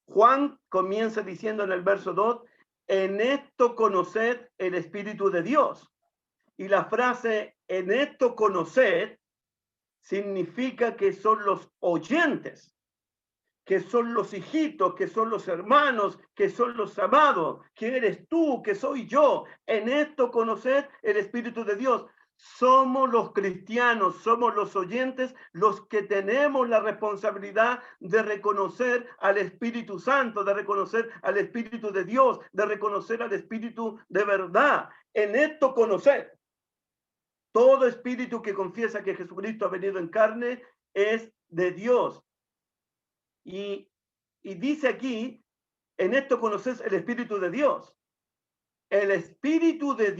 Juan comienza diciendo en el verso 2, en esto conoced el Espíritu de Dios. Y la frase, en esto conoced, significa que son los oyentes, que son los hijitos, que son los hermanos, que son los amados, que eres tú, que soy yo. En esto conoced el Espíritu de Dios. Somos los cristianos, somos los oyentes, los que tenemos la responsabilidad de reconocer al Espíritu Santo, de reconocer al Espíritu de Dios, de reconocer al Espíritu de verdad. En esto conoced. Todo espíritu que confiesa que Jesucristo ha venido en carne es de Dios. Y dice aquí, en esto conoces el Espíritu de Dios. El Espíritu de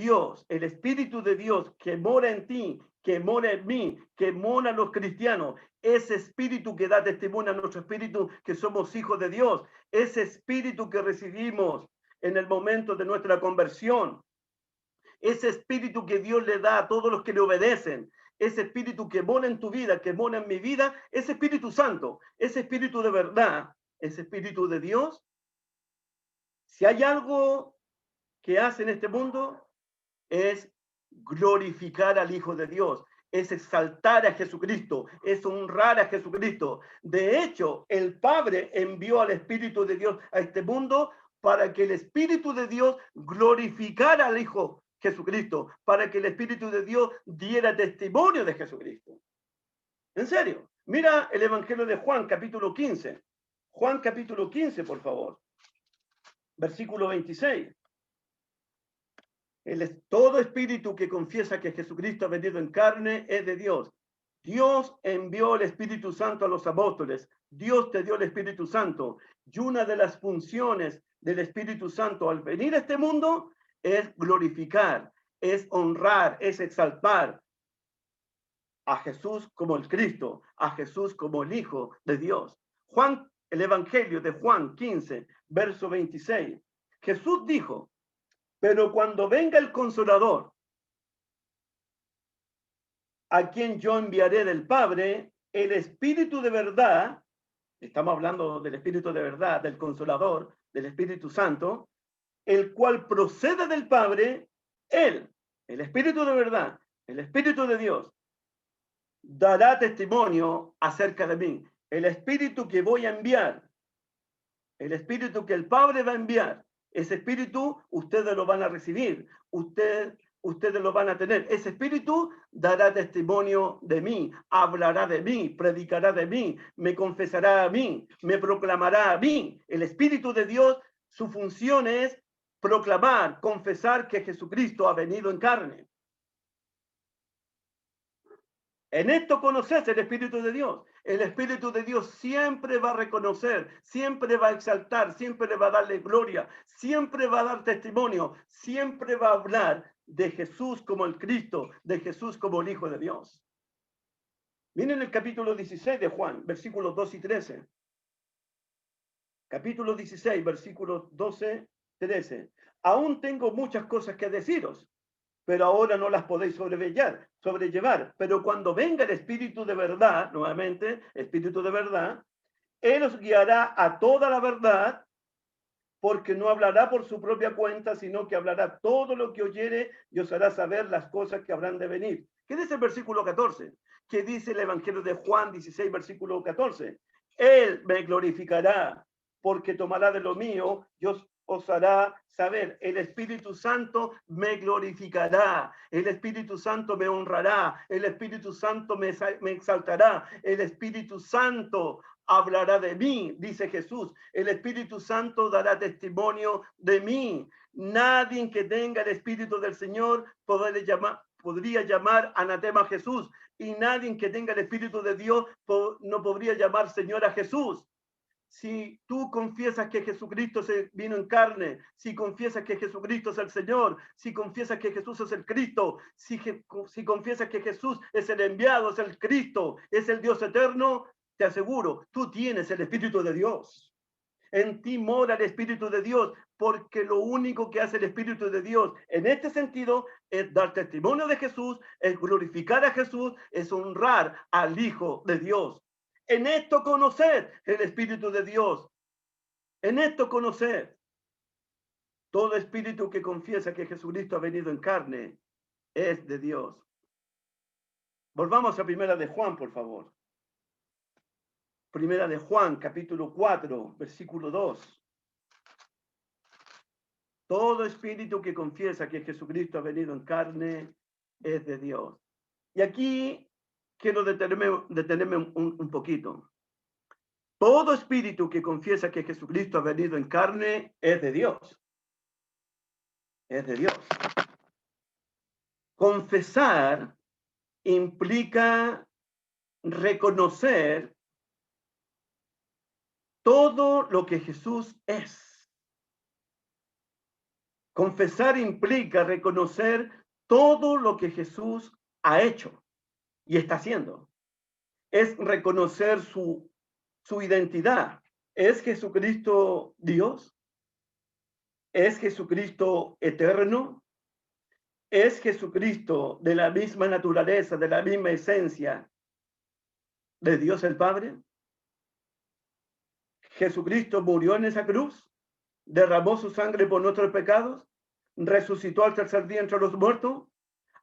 Dios que mora en ti, que mora en mí, que mora en los cristianos, ese espíritu que da testimonio a nuestro espíritu que somos hijos de Dios, ese espíritu que recibimos en el momento de nuestra conversión, ese espíritu que Dios le da a todos los que le obedecen, ese espíritu que mora en tu vida, que mora en mi vida, ese Espíritu Santo, ese espíritu de verdad, ese espíritu de Dios. Si hay algo que hace en este mundo, es glorificar al Hijo de Dios, es exaltar a Jesucristo, es honrar a Jesucristo. De hecho, el Padre envió al Espíritu de Dios a este mundo para que el Espíritu de Dios glorificara al Hijo Jesucristo, para que el Espíritu de Dios diera testimonio de Jesucristo. En serio, mira el Evangelio de Juan, capítulo 15. Juan, capítulo 15, por favor. Versículo 26. Todo espíritu que confiesa que Jesucristo ha venido en carne es de Dios. Dios envió el Espíritu Santo a los apóstoles. Dios te dio el Espíritu Santo. Y una de las funciones del Espíritu Santo al venir a este mundo es glorificar, es honrar, es exaltar a Jesús como el Cristo, a Jesús como el Hijo de Dios. Juan, el Evangelio de Juan 15, verso 26. Jesús dijo, pero cuando venga el Consolador, a quien yo enviaré del Padre, el Espíritu de verdad, estamos hablando del Espíritu de verdad, del Consolador, del Espíritu Santo, el cual procede del Padre, él, el Espíritu de verdad, el Espíritu de Dios, dará testimonio acerca de mí. El Espíritu que voy a enviar, el Espíritu que el Padre va a enviar, ese Espíritu ustedes lo van a recibir, ustedes lo van a tener. Ese Espíritu dará testimonio de mí, hablará de mí, predicará de mí, me confesará a mí, me proclamará a mí. El Espíritu de Dios, su función es proclamar, confesar que Jesucristo ha venido en carne. En esto conoces el Espíritu de Dios. El Espíritu de Dios siempre va a reconocer, siempre va a exaltar, siempre va a darle gloria, siempre va a dar testimonio, siempre va a hablar de Jesús como el Cristo, de Jesús como el Hijo de Dios. Miren el capítulo 16 de Juan, versículos 2 y 13. Capítulo 16, versículos 12, 13. Aún tengo muchas cosas que deciros, pero ahora no las podéis sobrellevar. Pero cuando venga el Espíritu de verdad, nuevamente, Espíritu de verdad, Él os guiará a toda la verdad, porque no hablará por su propia cuenta, sino que hablará todo lo que oyere y os hará saber las cosas que habrán de venir. ¿Qué dice el versículo 14? ¿Qué dice el Evangelio de Juan 16, versículo 14? Él me glorificará, porque tomará de lo mío y os hará saber. El Espíritu Santo me glorificará, el Espíritu Santo me honrará, el Espíritu Santo me exaltará, el Espíritu Santo hablará de mí, dice Jesús. El Espíritu Santo dará testimonio de mí. Nadie que tenga el Espíritu del Señor podría llamar anatema a Jesús, y nadie que tenga el Espíritu de Dios no podría llamar Señor a Jesús. Si tú confiesas que Jesucristo se vino en carne, si confiesas que Jesucristo es el Señor, si confiesas que Jesús es el Cristo, si confiesas que Jesús es el enviado, es el Cristo, es el Dios eterno, te aseguro, tú tienes el Espíritu de Dios. En ti mora el Espíritu de Dios, porque lo único que hace el Espíritu de Dios en este sentido es dar testimonio de Jesús, es glorificar a Jesús, es honrar al Hijo de Dios. En esto conocer el Espíritu de Dios. En esto conoced, todo espíritu que confiesa que Jesucristo ha venido en carne es de Dios. Volvamos a Primera de Juan, por favor. Primera de Juan, capítulo 4, versículo 2. Todo espíritu que confiesa que Jesucristo ha venido en carne es de Dios. Y aquí quiero detenerme un poquito. Todo espíritu que confiesa que Jesucristo ha venido en carne es de Dios. Es de Dios. Confesar implica reconocer todo lo que Jesús es. Confesar implica reconocer todo lo que Jesús ha hecho y está haciendo. Es reconocer su identidad. ¿Es Jesucristo Dios? ¿Es Jesucristo eterno? ¿Es Jesucristo de la misma naturaleza, de la misma esencia de Dios el Padre? Jesucristo murió en esa cruz, derramó su sangre por nuestros pecados, resucitó al tercer día entre los muertos,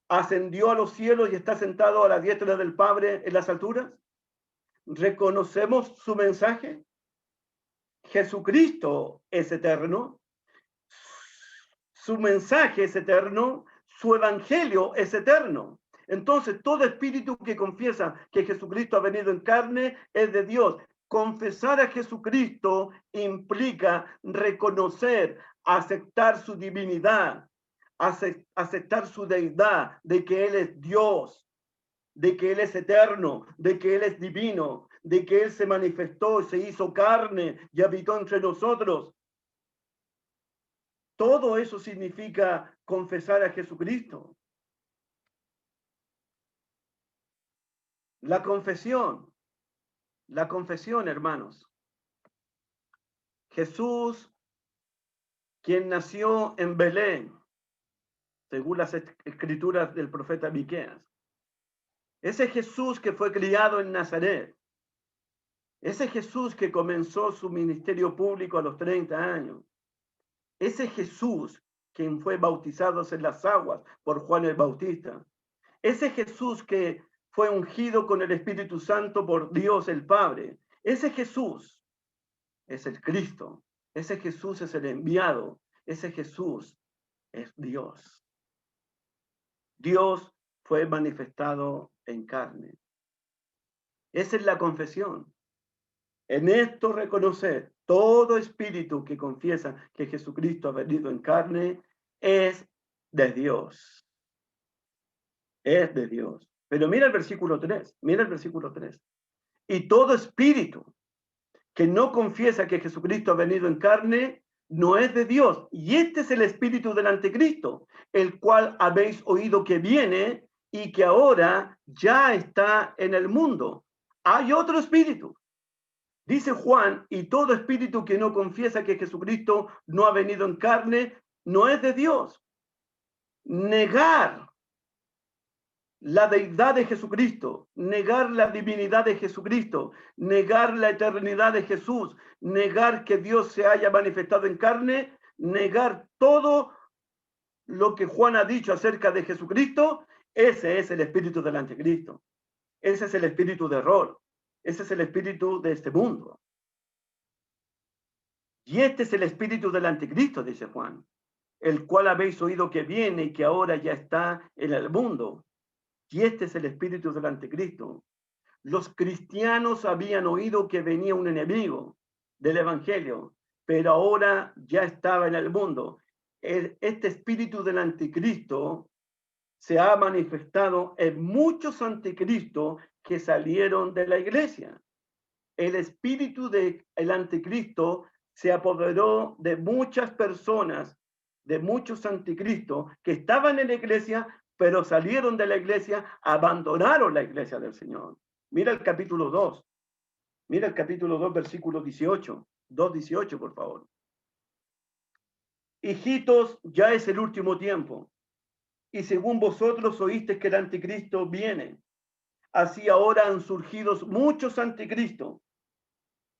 ascendió a los cielos y está sentado a la diestra del Padre en las alturas. ¿Reconocemos su mensaje? Jesucristo es eterno, su mensaje es eterno, su evangelio es eterno. Entonces, todo espíritu que confiesa que Jesucristo ha venido en carne es de Dios. Confesar a Jesucristo implica reconocer, aceptar su divinidad, aceptar su deidad, de que Él es Dios, de que Él es eterno, de que Él es divino, de que Él se manifestó, se hizo carne y habitó entre nosotros. Todo eso significa confesar a Jesucristo. La confesión, hermanos. Jesús, quien nació en Belén, según las escrituras del profeta Miqueas. Ese Jesús que fue criado en Nazaret. Ese Jesús que comenzó su ministerio público a los 30 años. Ese Jesús quien fue bautizado en las aguas por Juan el Bautista. Ese Jesús que fue ungido con el Espíritu Santo por Dios el Padre. Ese Jesús es el Cristo. Ese Jesús es el enviado. Ese Jesús es Dios. Dios fue manifestado en carne. Esa es la confesión. En esto reconocer todo espíritu que confiesa que Jesucristo ha venido en carne es de Dios. Es de Dios. Pero mira el versículo 3. Mira el versículo 3. Y todo espíritu que no confiesa que Jesucristo ha venido en carne no es de Dios. Y este es el espíritu del anticristo, el cual habéis oído que viene y que ahora ya está en el mundo. Hay otro espíritu. Dice Juan, y todo espíritu que no confiesa que Jesucristo no ha venido en carne no es de Dios. Negar la deidad de Jesucristo, negar la divinidad de Jesucristo, negar la eternidad de Jesús, negar que Dios se haya manifestado en carne, negar todo lo que Juan ha dicho acerca de Jesucristo, ese es el espíritu del anticristo. Ese es el espíritu de error. Ese es el espíritu de este mundo. Y este es el espíritu del anticristo, dice Juan, el cual habéis oído que viene y que ahora ya está en el mundo. Y este es el espíritu del anticristo. Los cristianos habían oído que venía un enemigo del evangelio, pero ahora ya estaba en el mundo. Este espíritu del anticristo se ha manifestado en muchos anticristos que salieron de la iglesia. El espíritu del anticristo se apoderó de muchas personas, de muchos anticristos que estaban en la iglesia, pero salieron de la iglesia, abandonaron la iglesia del Señor. Mira el capítulo 2. Mira el capítulo 2, versículo 18. 2:18, por favor. Hijitos, ya es el último tiempo. Y según vosotros oísteis que el anticristo viene, así ahora han surgido muchos anticristos.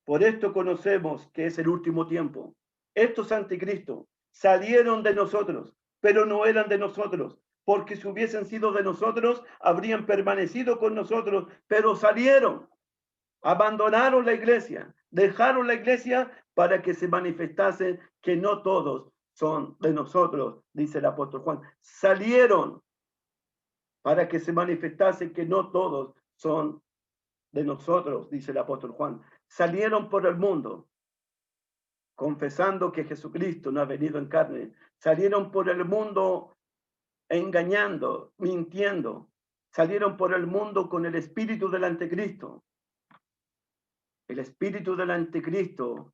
Por esto conocemos que es el último tiempo. Estos anticristos salieron de nosotros, pero no eran de nosotros, porque si hubiesen sido de nosotros, habrían permanecido con nosotros, pero salieron, abandonaron la iglesia, dejaron la iglesia para que se manifestase que no todos son de nosotros, dice el apóstol Juan. Salieron para que se manifestase que no todos son de nosotros, dice el apóstol Juan. Salieron por el mundo, confesando que Jesucristo no ha venido en carne. Salieron por el mundo engañando, mintiendo. Salieron por el mundo con el espíritu del anticristo. El espíritu del anticristo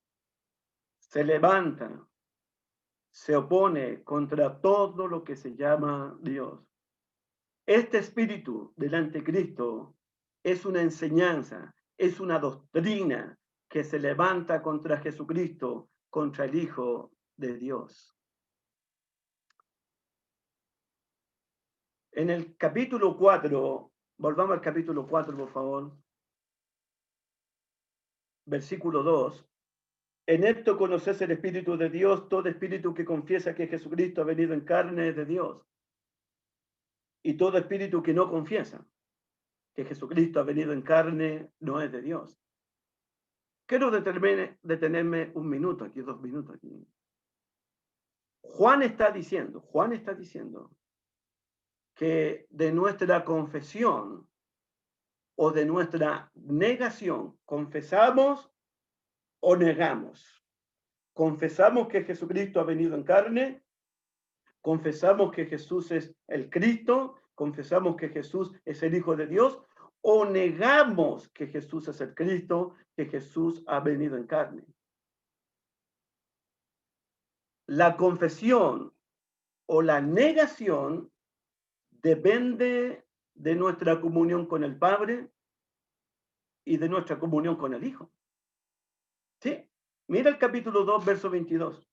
se levanta, se opone contra todo lo que se llama Dios. Este espíritu del anticristo es una enseñanza, es una doctrina que se levanta contra Jesucristo, contra el Hijo de Dios. En el capítulo 4, volvamos al capítulo 4, por favor. Versículo 2. En esto conoces el Espíritu de Dios, todo espíritu que confiesa que Jesucristo ha venido en carne es de Dios. Y todo espíritu que no confiesa que Jesucristo ha venido en carne no es de Dios. Quiero detenerme un minuto aquí, 2 minutos aquí. Juan está diciendo que de nuestra confesión o de nuestra negación, confesamos o negamos. Confesamos que Jesucristo ha venido en carne, confesamos que Jesús es el Cristo, confesamos que Jesús es el Hijo de Dios, o negamos que Jesús es el Cristo, que Jesús ha venido en carne. La confesión o la negación depende de nuestra comunión con el Padre y de nuestra comunión con el Hijo. ¿Sí? Mira el capítulo 2, verso 22.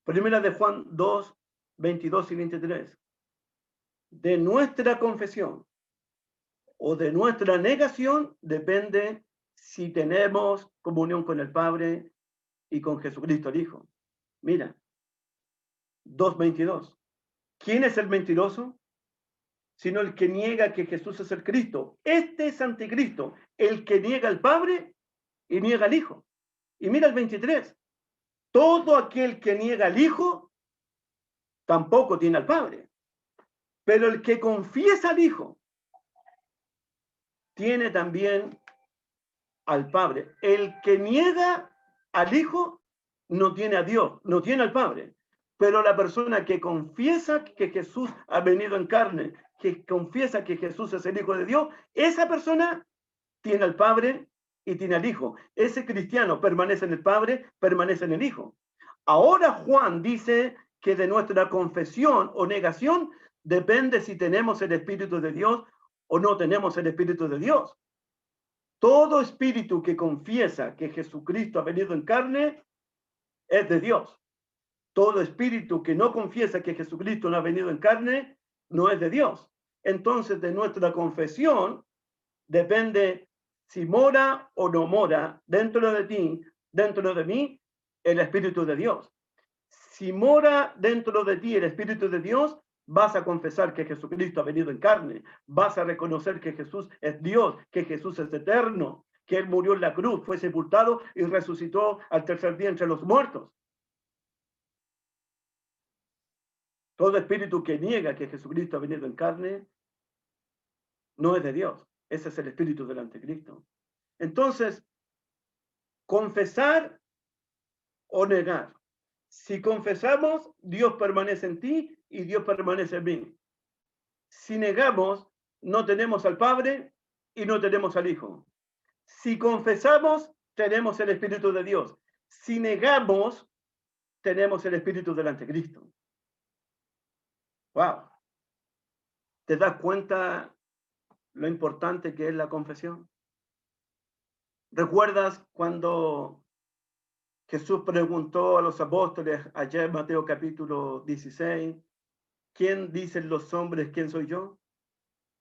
Primera de Juan 2, 22 y 23. De nuestra confesión o de nuestra negación depende si tenemos comunión con el Padre y con Jesucristo el Hijo. Mira, 2:22. ¿Quién es el mentiroso? Sino el que niega que Jesús es el Cristo. Este es anticristo, el que niega al Padre y niega al Hijo. Y mira el 23. Todo aquel que niega al Hijo tampoco tiene al Padre. Pero el que confiesa al Hijo tiene también al Padre. El que niega al Hijo no tiene a Dios, no tiene al Padre. Pero la persona que confiesa que Jesús ha venido en carne, que confiesa que Jesús es el Hijo de Dios, esa persona tiene al Padre y tiene al Hijo. Ese cristiano permanece en el Padre, permanece en el Hijo. Ahora Juan dice que de nuestra confesión o negación depende si tenemos el Espíritu de Dios o no tenemos el Espíritu de Dios. Todo espíritu que confiesa que Jesucristo ha venido en carne es de Dios. Todo espíritu que no confiesa que Jesucristo no ha venido en carne no es de Dios. Entonces, de nuestra confesión depende si mora o no mora dentro de ti, dentro de mí, el Espíritu de Dios. Si mora dentro de ti el Espíritu de Dios, vas a confesar que Jesucristo ha venido en carne, vas a reconocer que Jesús es Dios, que Jesús es eterno, que Él murió en la cruz, fue sepultado y resucitó al tercer día entre los muertos. Todo espíritu que niega que Jesucristo ha venido en carne no es de Dios. Ese es el espíritu del anticristo. Entonces, confesar o negar. Si confesamos, Dios permanece en ti y Dios permanece en mí. Si negamos, no tenemos al Padre y no tenemos al Hijo. Si confesamos, tenemos el Espíritu de Dios. Si negamos, tenemos el espíritu del anticristo. Wow. ¿Te das cuenta lo importante que es la confesión? ¿Recuerdas cuando Jesús preguntó a los apóstoles ayer en Mateo capítulo 16, ¿quién dicen los hombres quién soy yo?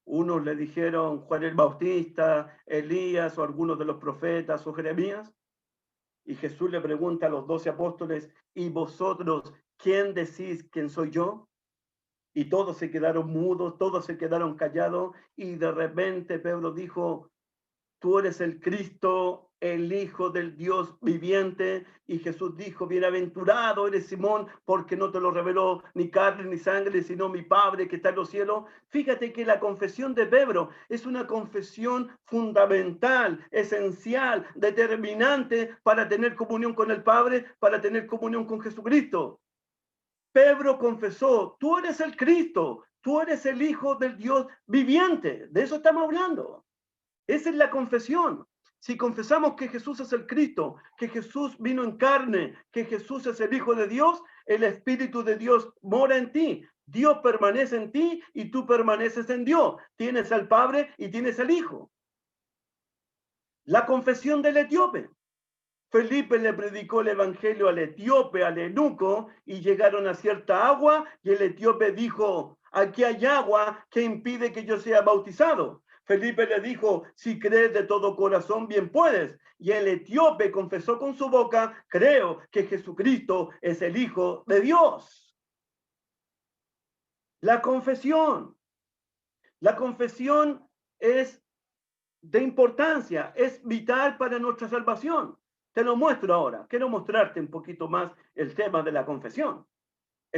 Unos le dijeron Juan el Bautista, Elías o algunos de los profetas o Jeremías. Y Jesús le pregunta a los 12 apóstoles, ¿y vosotros quién decís quién soy yo? Y todos se quedaron mudos, todos se quedaron callados, y de repente Pedro dijo, tú eres el Cristo, el Hijo del Dios viviente. Y Jesús dijo, bienaventurado eres Simón, porque no te lo reveló ni carne ni sangre, sino mi Padre que está en los cielos. Fíjate que la confesión de Pedro es una confesión fundamental, esencial, determinante para tener comunión con el Padre, para tener comunión con Jesucristo. Pedro confesó, tú eres el Cristo, tú eres el Hijo del Dios viviente. De eso estamos hablando. Esa es la confesión. Si confesamos que Jesús es el Cristo, que Jesús vino en carne, que Jesús es el Hijo de Dios, el Espíritu de Dios mora en ti. Dios permanece en ti y tú permaneces en Dios. Tienes al Padre y tienes al Hijo. La confesión del etíope. Felipe le predicó el evangelio al etíope, al eunuco, y llegaron a cierta agua, y el etíope dijo, aquí hay agua que impide que yo sea bautizado. Felipe le dijo, si crees de todo corazón, bien puedes. Y el etíope confesó con su boca, creo que Jesucristo es el Hijo de Dios. La confesión es de importancia, es vital para nuestra salvación. Te lo muestro ahora. Quiero mostrarte un poquito más el tema de la confesión.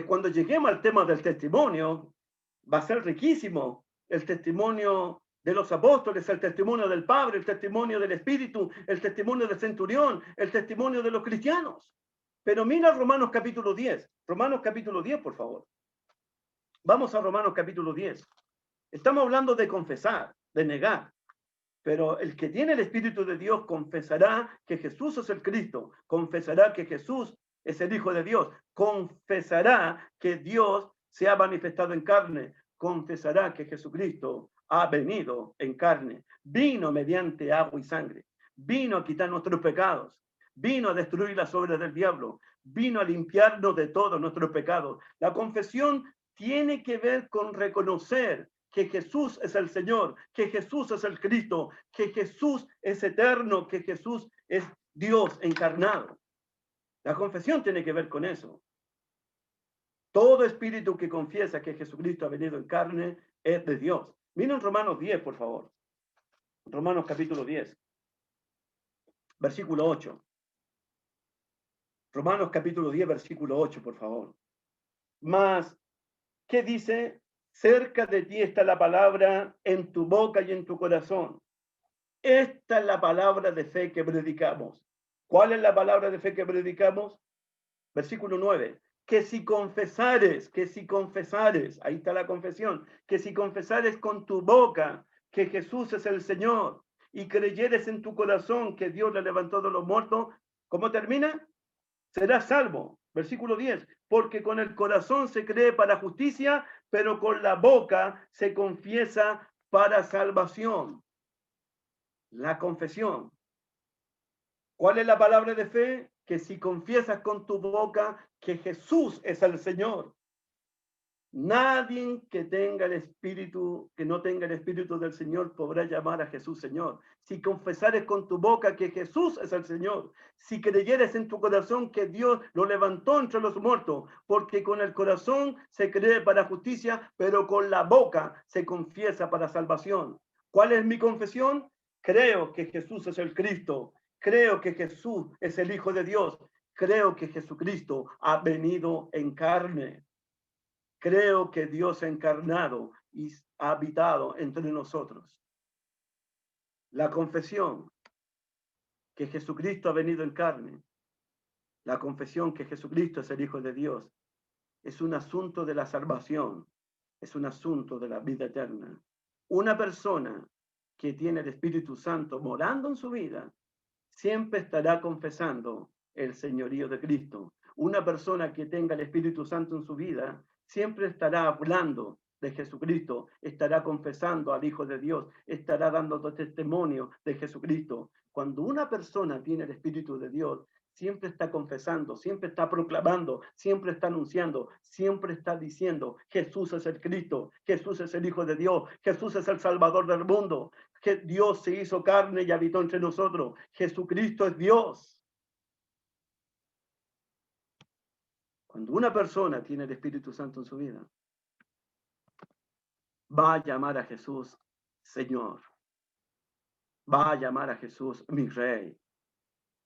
Cuando lleguemos al tema del testimonio, va a ser riquísimo. El testimonio de los apóstoles, el testimonio del Padre, el testimonio del Espíritu, el testimonio del centurión, el testimonio de los cristianos. Pero mira Romanos capítulo 10. Romanos capítulo 10, por favor. Vamos a Romanos capítulo 10. Estamos hablando de confesar, de negar. Pero el que tiene el Espíritu de Dios confesará que Jesús es el Cristo, confesará que Jesús es el Hijo de Dios, confesará que Dios se ha manifestado en carne, confesará que Jesucristo ha venido en carne, vino mediante agua y sangre, vino a quitar nuestros pecados, vino a destruir las obras del diablo, vino a limpiarnos de todos nuestros pecados. La confesión tiene que ver con reconocer que Jesús es el Señor, que Jesús es el Cristo, que Jesús es eterno, que Jesús es Dios encarnado. La confesión tiene que ver con eso. Todo espíritu que confiesa que Jesucristo ha venido en carne es de Dios. Miren Romanos 10, por favor. Romanos capítulo 10, versículo 8. Romanos capítulo 10, versículo 8, por favor. Mas, ¿qué dice? Cerca de ti está la palabra en tu boca y en tu corazón. Esta es la palabra de fe que predicamos. ¿Cuál es la palabra de fe que predicamos? Versículo 9. Que si confesares, ahí está la confesión, que si confesares con tu boca que Jesús es el Señor y creyeres en tu corazón que Dios le levantó de los muertos, ¿cómo termina? Serás salvo. Versículo 10. Porque con el corazón se cree para justicia, pero con la boca se confiesa para salvación. La confesión. ¿Cuál es la palabra de fe? Que si confiesas con tu boca que Jesús es el Señor, nadie que tenga el Espíritu, que no tenga el Espíritu del Señor podrá llamar a Jesús Señor. Si confesares con tu boca que Jesús es el Señor, si creyeres en tu corazón que Dios lo levantó entre los muertos, porque con el corazón se cree para justicia, pero con la boca se confiesa para salvación. ¿Cuál es mi confesión? Creo que Jesús es el Cristo. Creo que Jesús es el Hijo de Dios. Creo que Jesucristo ha venido en carne. Creo que Dios ha encarnado y ha habitado entre nosotros. La confesión que Jesucristo ha venido en carne, la confesión que Jesucristo es el Hijo de Dios, es un asunto de la salvación, es un asunto de la vida eterna. Una persona que tiene el Espíritu Santo morando en su vida, siempre estará confesando el señorío de Cristo. Una persona que tenga el Espíritu Santo en su vida, siempre estará hablando de Jesucristo, estará confesando al Hijo de Dios, estará dando testimonio de Jesucristo. Cuando una persona tiene el Espíritu de Dios, siempre está confesando, siempre está proclamando, siempre está anunciando, siempre está diciendo, Jesús es el Cristo, Jesús es el Hijo de Dios, Jesús es el Salvador del mundo, que Dios se hizo carne y habitó entre nosotros, Jesucristo es Dios. Cuando una persona tiene el Espíritu Santo en su vida, va a llamar a Jesús Señor, va a llamar a Jesús mi Rey,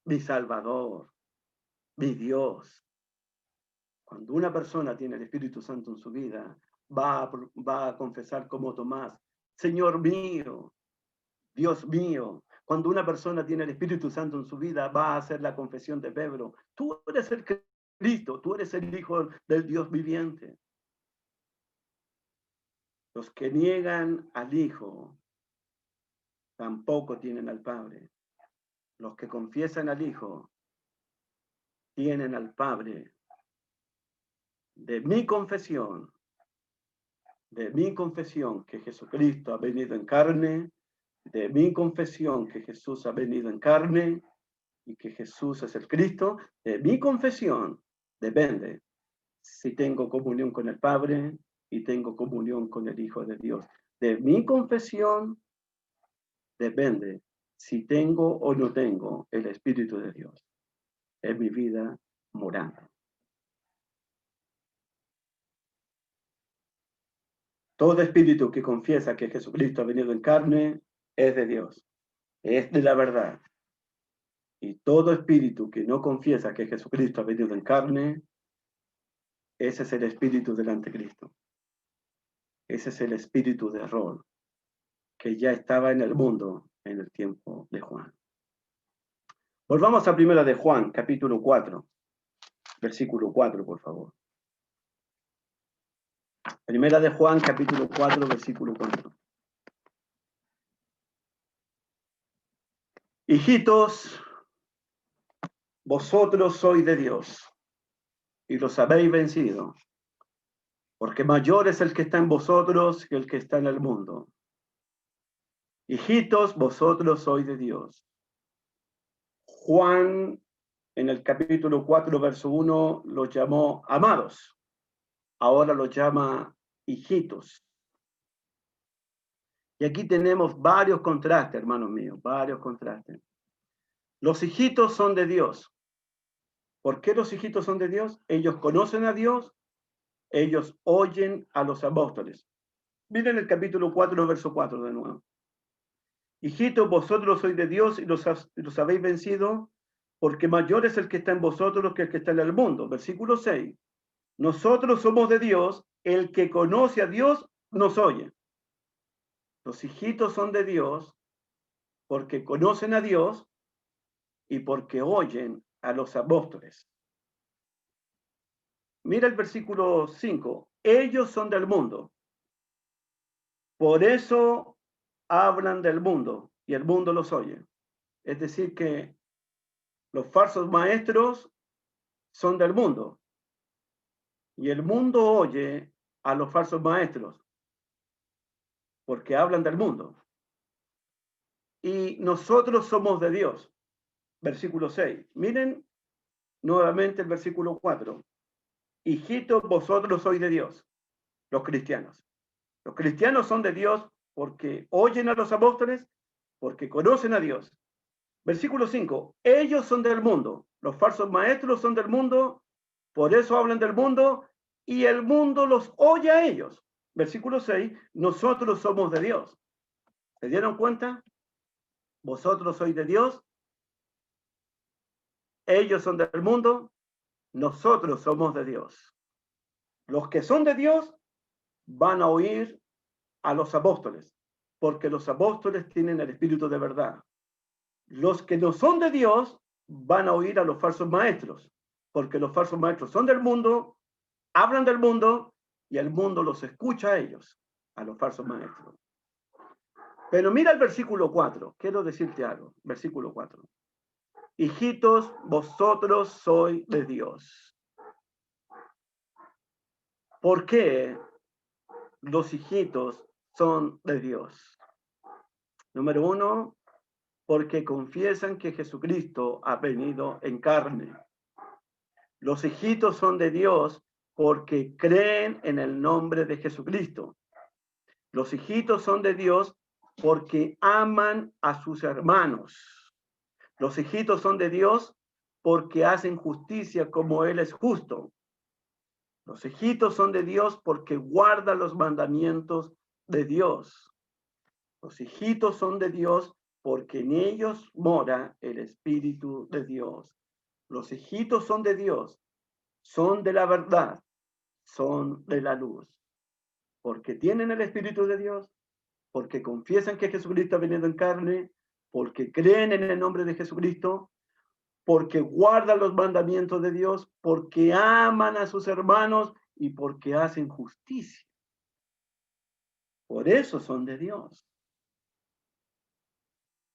mi Salvador, mi Dios. Cuando una persona tiene el Espíritu Santo en su vida, va a confesar como Tomás, Señor mío, Dios mío. Cuando una persona tiene el Espíritu Santo en su vida, va a hacer la confesión de Pedro, tú eres el Cristo, tú eres el Hijo del Dios viviente. Los que niegan al Hijo tampoco tienen al Padre. Los que confiesan al Hijo tienen al Padre. De mi confesión que Jesucristo ha venido en carne, de mi confesión que Jesús ha venido en carne y que Jesús es el Cristo, de mi confesión depende si tengo comunión con el Padre y tengo comunión con el Hijo de Dios. De mi confesión depende si tengo o no tengo el Espíritu de Dios en mi vida morando. Todo espíritu que confiesa que Jesucristo ha venido en carne es de Dios, es de la verdad. Y todo espíritu que no confiesa que Jesucristo ha venido en carne, ese es el espíritu del anticristo. Ese es el espíritu de error que ya estaba en el mundo en el tiempo de Juan. Volvamos a primera de Juan, capítulo 4, versículo 4, por favor. Primera de Juan, capítulo 4, versículo 4. Hijitos, vosotros sois de Dios y los habéis vencido, porque mayor es el que está en vosotros que el que está en el mundo. Hijitos, vosotros sois de Dios. Juan, en el capítulo 4, verso 1, los llamó amados. Ahora los llama hijitos. Y aquí tenemos varios contrastes, hermanos míos, varios contrastes. Los hijitos son de Dios. ¿Por qué los hijitos son de Dios? Ellos conocen a Dios, ellos oyen a los apóstoles. Miren el capítulo 4, verso 4 de nuevo. Hijitos, vosotros sois de Dios y los habéis vencido, porque mayor es el que está en vosotros que el que está en el mundo. Versículo 6. Nosotros somos de Dios, el que conoce a Dios nos oye. Los hijitos son de Dios porque conocen a Dios y porque oyen a los apóstoles. Mira el versículo 5. Ellos son del mundo. Por eso hablan del mundo y el mundo los oye. Es decir, que los falsos maestros son del mundo y el mundo oye a los falsos maestros porque hablan del mundo. Y nosotros somos de Dios. Versículo 6. Miren nuevamente el versículo 4. Hijitos, vosotros sois de Dios, los cristianos. Los cristianos son de Dios porque oyen a los apóstoles, porque conocen a Dios. Versículo 5. Ellos son del mundo. Los falsos maestros son del mundo, por eso hablan del mundo y el mundo los oye a ellos. Versículo 6. Nosotros somos de Dios. ¿Se dieron cuenta? Vosotros sois de Dios. Ellos son del mundo. Nosotros somos de Dios. Los que son de Dios van a oír a los apóstoles, porque los apóstoles tienen el espíritu de verdad. Los que no son de Dios van a oír a los falsos maestros, porque los falsos maestros son del mundo, hablan del mundo y el mundo los escucha a ellos, a los falsos maestros. Pero mira el versículo 4, quiero decirte algo, versículo 4. Hijitos, vosotros sois de Dios. ¿Por qué los hijitos son de Dios? Número 1, porque confiesan que Jesucristo ha venido en carne. Los hijitos son de Dios porque creen en el nombre de Jesucristo. Los hijitos son de Dios porque aman a sus hermanos. Los hijitos son de Dios porque hacen justicia como Él es justo. Los hijitos son de Dios porque guardan los mandamientos de Dios. Los hijitos son de Dios porque en ellos mora el Espíritu de Dios. Los hijitos son de Dios, son de la verdad, son de la luz. Porque tienen el Espíritu de Dios, porque confiesan que Jesucristo ha venido en carne, porque creen en el nombre de Jesucristo, porque guardan los mandamientos de Dios, porque aman a sus hermanos y porque hacen justicia. Por eso son de Dios.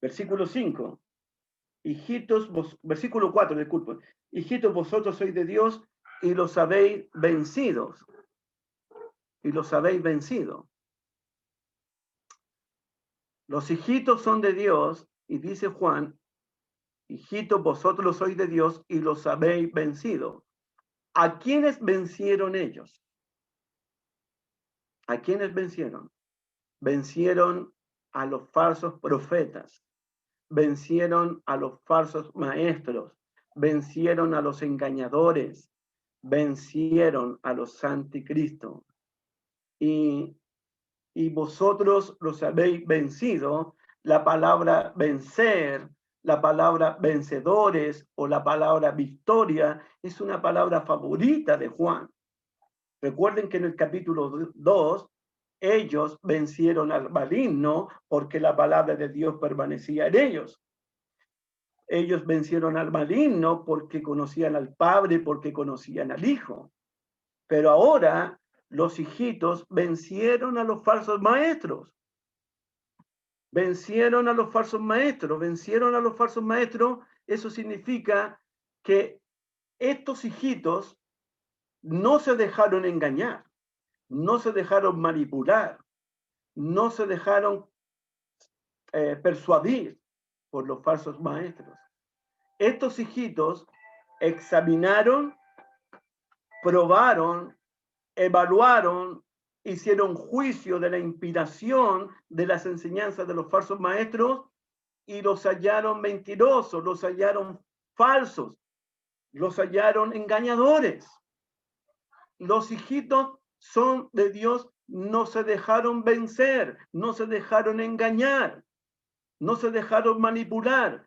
Versículo 5. Versículo 4, disculpen. Hijitos, vosotros sois de Dios y los habéis vencido. Y los habéis vencido. Los hijitos son de Dios, y dice Juan, hijitos, vosotros sois de Dios y los habéis vencido. ¿A quiénes vencieron ellos? ¿A quiénes vencieron? Vencieron a los falsos profetas, vencieron a los falsos maestros, vencieron a los engañadores, vencieron a los anticristos. Y vosotros los habéis vencido. La palabra vencer, la palabra vencedores o la palabra victoria es una palabra favorita de Juan. Recuerden que en el capítulo 2 ellos vencieron al maligno porque la palabra de Dios permanecía en ellos. Ellos vencieron al maligno porque conocían al Padre, porque conocían al Hijo. Pero ahora los hijitos vencieron a los falsos maestros. Vencieron a los falsos maestros, vencieron a los falsos maestros. Eso significa que estos hijitos no se dejaron engañar, no se dejaron manipular, no se dejaron persuadir por los falsos maestros. Estos hijitos examinaron, probaron, evaluaron, hicieron juicio de la inspiración de las enseñanzas de los falsos maestros y los hallaron mentirosos, los hallaron falsos, los hallaron engañadores. Los hijitos son de Dios, no se dejaron vencer, no se dejaron engañar, no se dejaron manipular.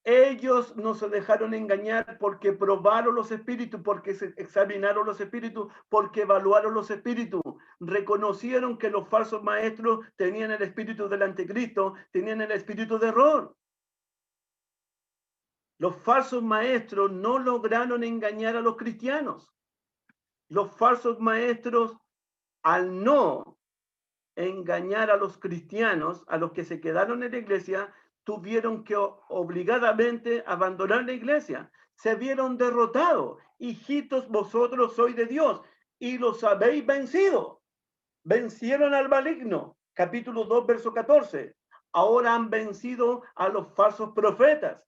Ellos no se dejaron engañar porque probaron los espíritus, porque se examinaron los espíritus, porque evaluaron los espíritus. Reconocieron que los falsos maestros tenían el espíritu del anticristo, tenían el espíritu de error. Los falsos maestros no lograron engañar a los cristianos. Los falsos maestros, al no engañar a los cristianos, a los que se quedaron en la iglesia, tuvieron que obligadamente abandonar la iglesia. Se vieron derrotados. Hijitos, vosotros sois de Dios y los habéis vencido. Vencieron al maligno. Capítulo 2, verso 14. Ahora han vencido a los falsos profetas.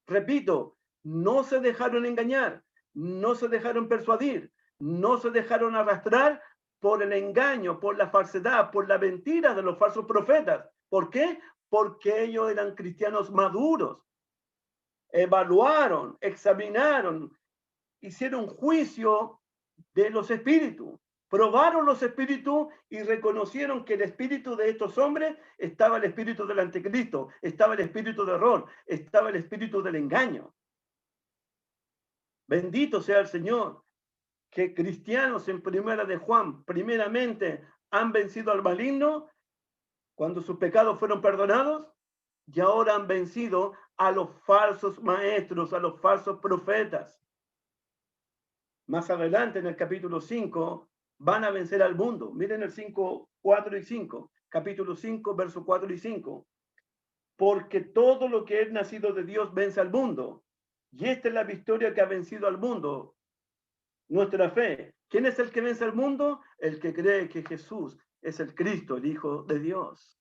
Repito, no se dejaron engañar, no se dejaron persuadir, no se dejaron arrastrar por el engaño, por la falsedad, por la mentira de los falsos profetas. ¿Por qué? Porque ellos eran cristianos maduros. Evaluaron, examinaron, hicieron juicio de los espíritus. Probaron los espíritus y reconocieron que el espíritu de estos hombres estaba el espíritu del anticristo, estaba el espíritu de error, estaba el espíritu del engaño. Bendito sea el Señor, que cristianos en primera de Juan, primeramente han vencido al maligno cuando sus pecados fueron perdonados y ahora han vencido a los falsos maestros, a los falsos profetas. Más adelante en el capítulo 5 van a vencer al mundo. Miren el 5, 4 y 5. Capítulo 5, versos 4 y 5. Porque todo lo que es nacido de Dios vence al mundo. Y esta es la victoria que ha vencido al mundo. Nuestra fe. ¿Quién es el que vence al mundo? El que cree que Jesús es el Cristo, el Hijo de Dios.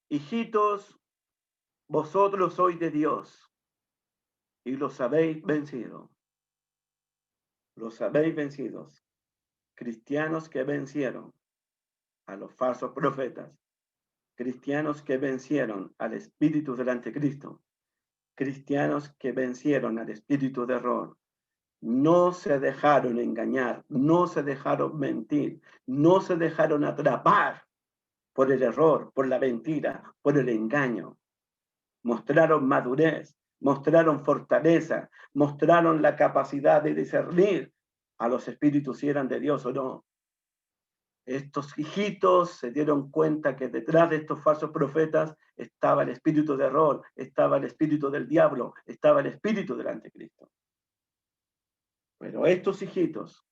hijitos, vosotros sois de Dios y los habéis vencido. Los habéis vencido. Cristianos que vencieron a los falsos profetas. Cristianos que vencieron al espíritu del anticristo. Cristianos que vencieron al espíritu de error. No se dejaron engañar, no se dejaron mentir, no se dejaron atrapar por el error, por la mentira, por el engaño. Mostraron madurez, mostraron fortaleza, mostraron la capacidad de discernir a los espíritus si eran de Dios o no. Estos hijitos se dieron cuenta que detrás de estos falsos profetas estaba el espíritu de error, estaba el espíritu del diablo, estaba el espíritu del anticristo. Pero estos hijitos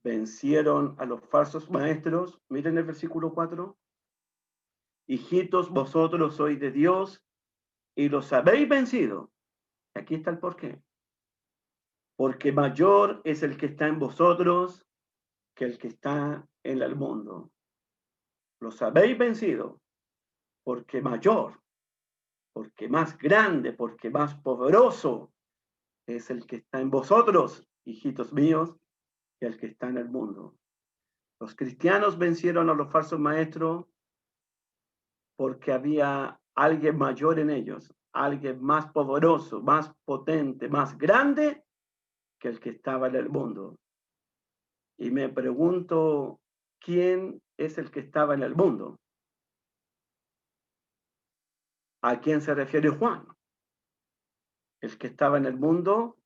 vencieron a los falsos maestros. Miren el versículo 4. Hijitos, vosotros sois de Dios y los habéis vencido. Aquí está el porqué. Porque mayor es el que está en vosotros que el que está en el mundo. Los habéis vencido porque mayor, porque más grande, porque más poderoso es el que está en vosotros, hijitos míos, que el que está en el mundo. Los cristianos vencieron a los falsos maestros porque había alguien mayor en ellos, alguien más poderoso, más potente, más grande que el que estaba en el mundo. Y me pregunto, ¿quién es el que estaba en el mundo? ¿A quién se refiere Juan? El que estaba en el mundo,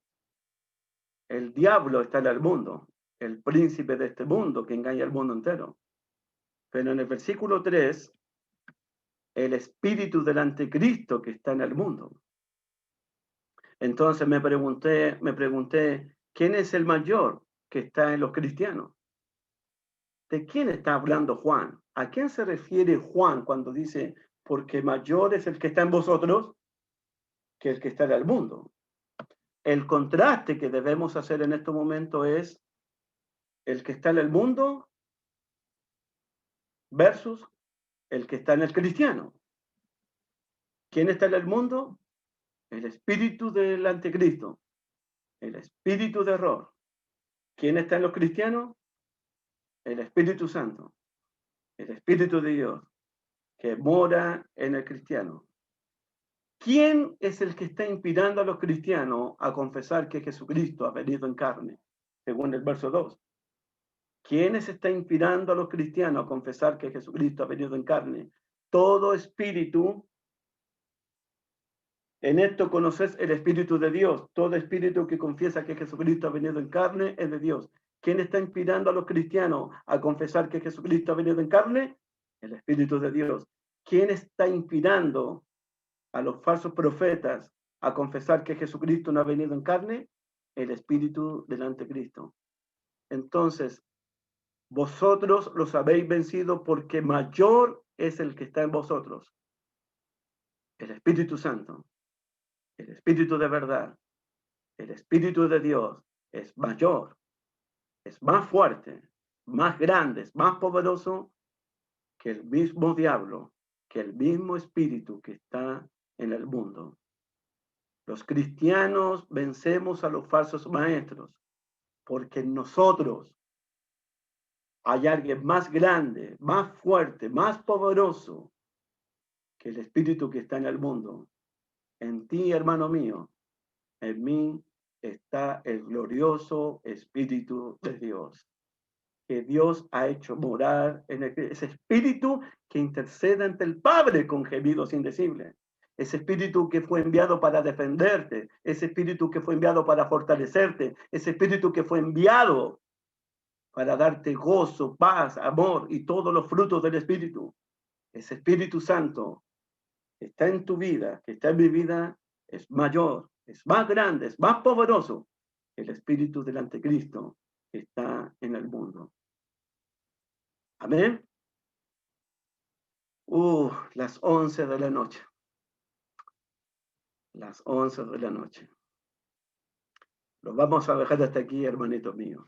el diablo está en el mundo, el príncipe de este mundo que engaña al mundo entero. Pero en el versículo 3, el espíritu del anticristo que está en el mundo. Entonces me pregunté, ¿quién es el mayor que está en los cristianos? ¿De quién está hablando Juan? ¿A quién se refiere Juan cuando dice, porque mayor es el que está en vosotros que el que está en el mundo? El contraste que debemos hacer en este momento es el que está en el mundo versus el que está en el cristiano. ¿Quién está en el mundo? El espíritu del anticristo, el espíritu de error. ¿Quién está en los cristianos? El Espíritu Santo, el Espíritu de Dios, que mora en el cristiano. ¿Quién es el que está inspirando a los cristianos a confesar que Jesucristo ha venido en carne? Según el verso 2. ¿Quiénes está inspirando a los cristianos a confesar que Jesucristo ha venido en carne? Todo espíritu, en esto conoces el Espíritu de Dios. Todo espíritu que confiesa que Jesucristo ha venido en carne es de Dios. ¿Quién está inspirando a los cristianos a confesar que Jesucristo ha venido en carne? El Espíritu de Dios. ¿Quién está inspirando a los falsos profetas a confesar que Jesucristo no ha venido en carne? El espíritu del anticristo. Entonces, vosotros los habéis vencido porque mayor es el que está en vosotros, el Espíritu Santo, el Espíritu de verdad, el Espíritu de Dios es mayor, es más fuerte, más grande, es más poderoso que el mismo diablo, que el mismo espíritu que está en el mundo. Los cristianos vencemos a los falsos maestros porque en nosotros hay alguien más grande, más fuerte, más poderoso que el espíritu que está en el mundo. En ti, hermano mío, en mí está el glorioso Espíritu de Dios, que Dios ha hecho morar en ese espíritu que intercede ante el Padre con gemidos indecibles. Ese espíritu que fue enviado para defenderte, ese espíritu que fue enviado para fortalecerte, ese espíritu que fue enviado para darte gozo, paz, amor y todos los frutos del espíritu. Ese Espíritu Santo que está en tu vida, que está en mi vida, es mayor, es más grande, es más poderoso que el espíritu del anticristo que está en el mundo. Amén. Las 11 de la noche. Las 11 de la noche. Lo vamos a dejar hasta aquí, hermanito mío.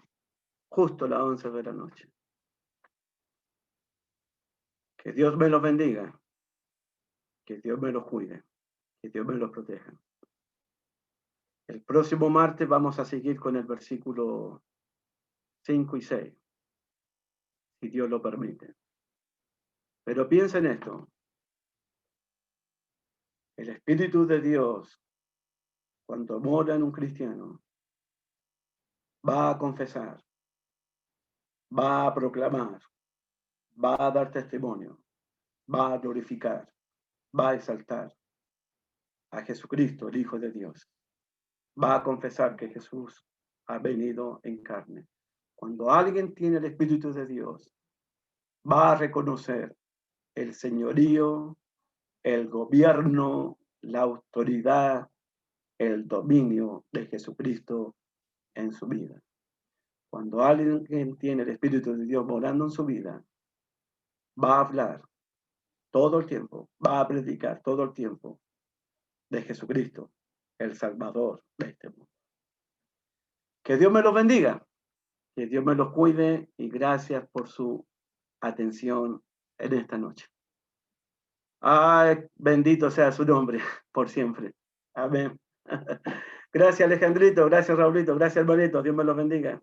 Justo las 11 de la noche. Que Dios me los bendiga, que Dios me los cuide, que Dios me los proteja. El próximo martes vamos a seguir con el versículo 5 y 6, si Dios lo permite. Pero piensa en esto. El Espíritu de Dios, cuando mora en un cristiano, va a confesar, va a proclamar, va a dar testimonio, va a glorificar, va a exaltar a Jesucristo, el Hijo de Dios. Va a confesar que Jesús ha venido en carne. Cuando alguien tiene el Espíritu de Dios, va a reconocer el señorío, el gobierno, la autoridad, el dominio de Jesucristo en su vida. Cuando alguien tiene el Espíritu de Dios morando en su vida, va a hablar todo el tiempo, va a predicar todo el tiempo de Jesucristo, el Salvador de este mundo. Que Dios me los bendiga, que Dios me los cuide y gracias por su atención en esta noche. Ay, bendito sea su nombre por siempre. Amén. Gracias, Alejandrito. Gracias, Raulito. Gracias, hermanito. Dios me los bendiga.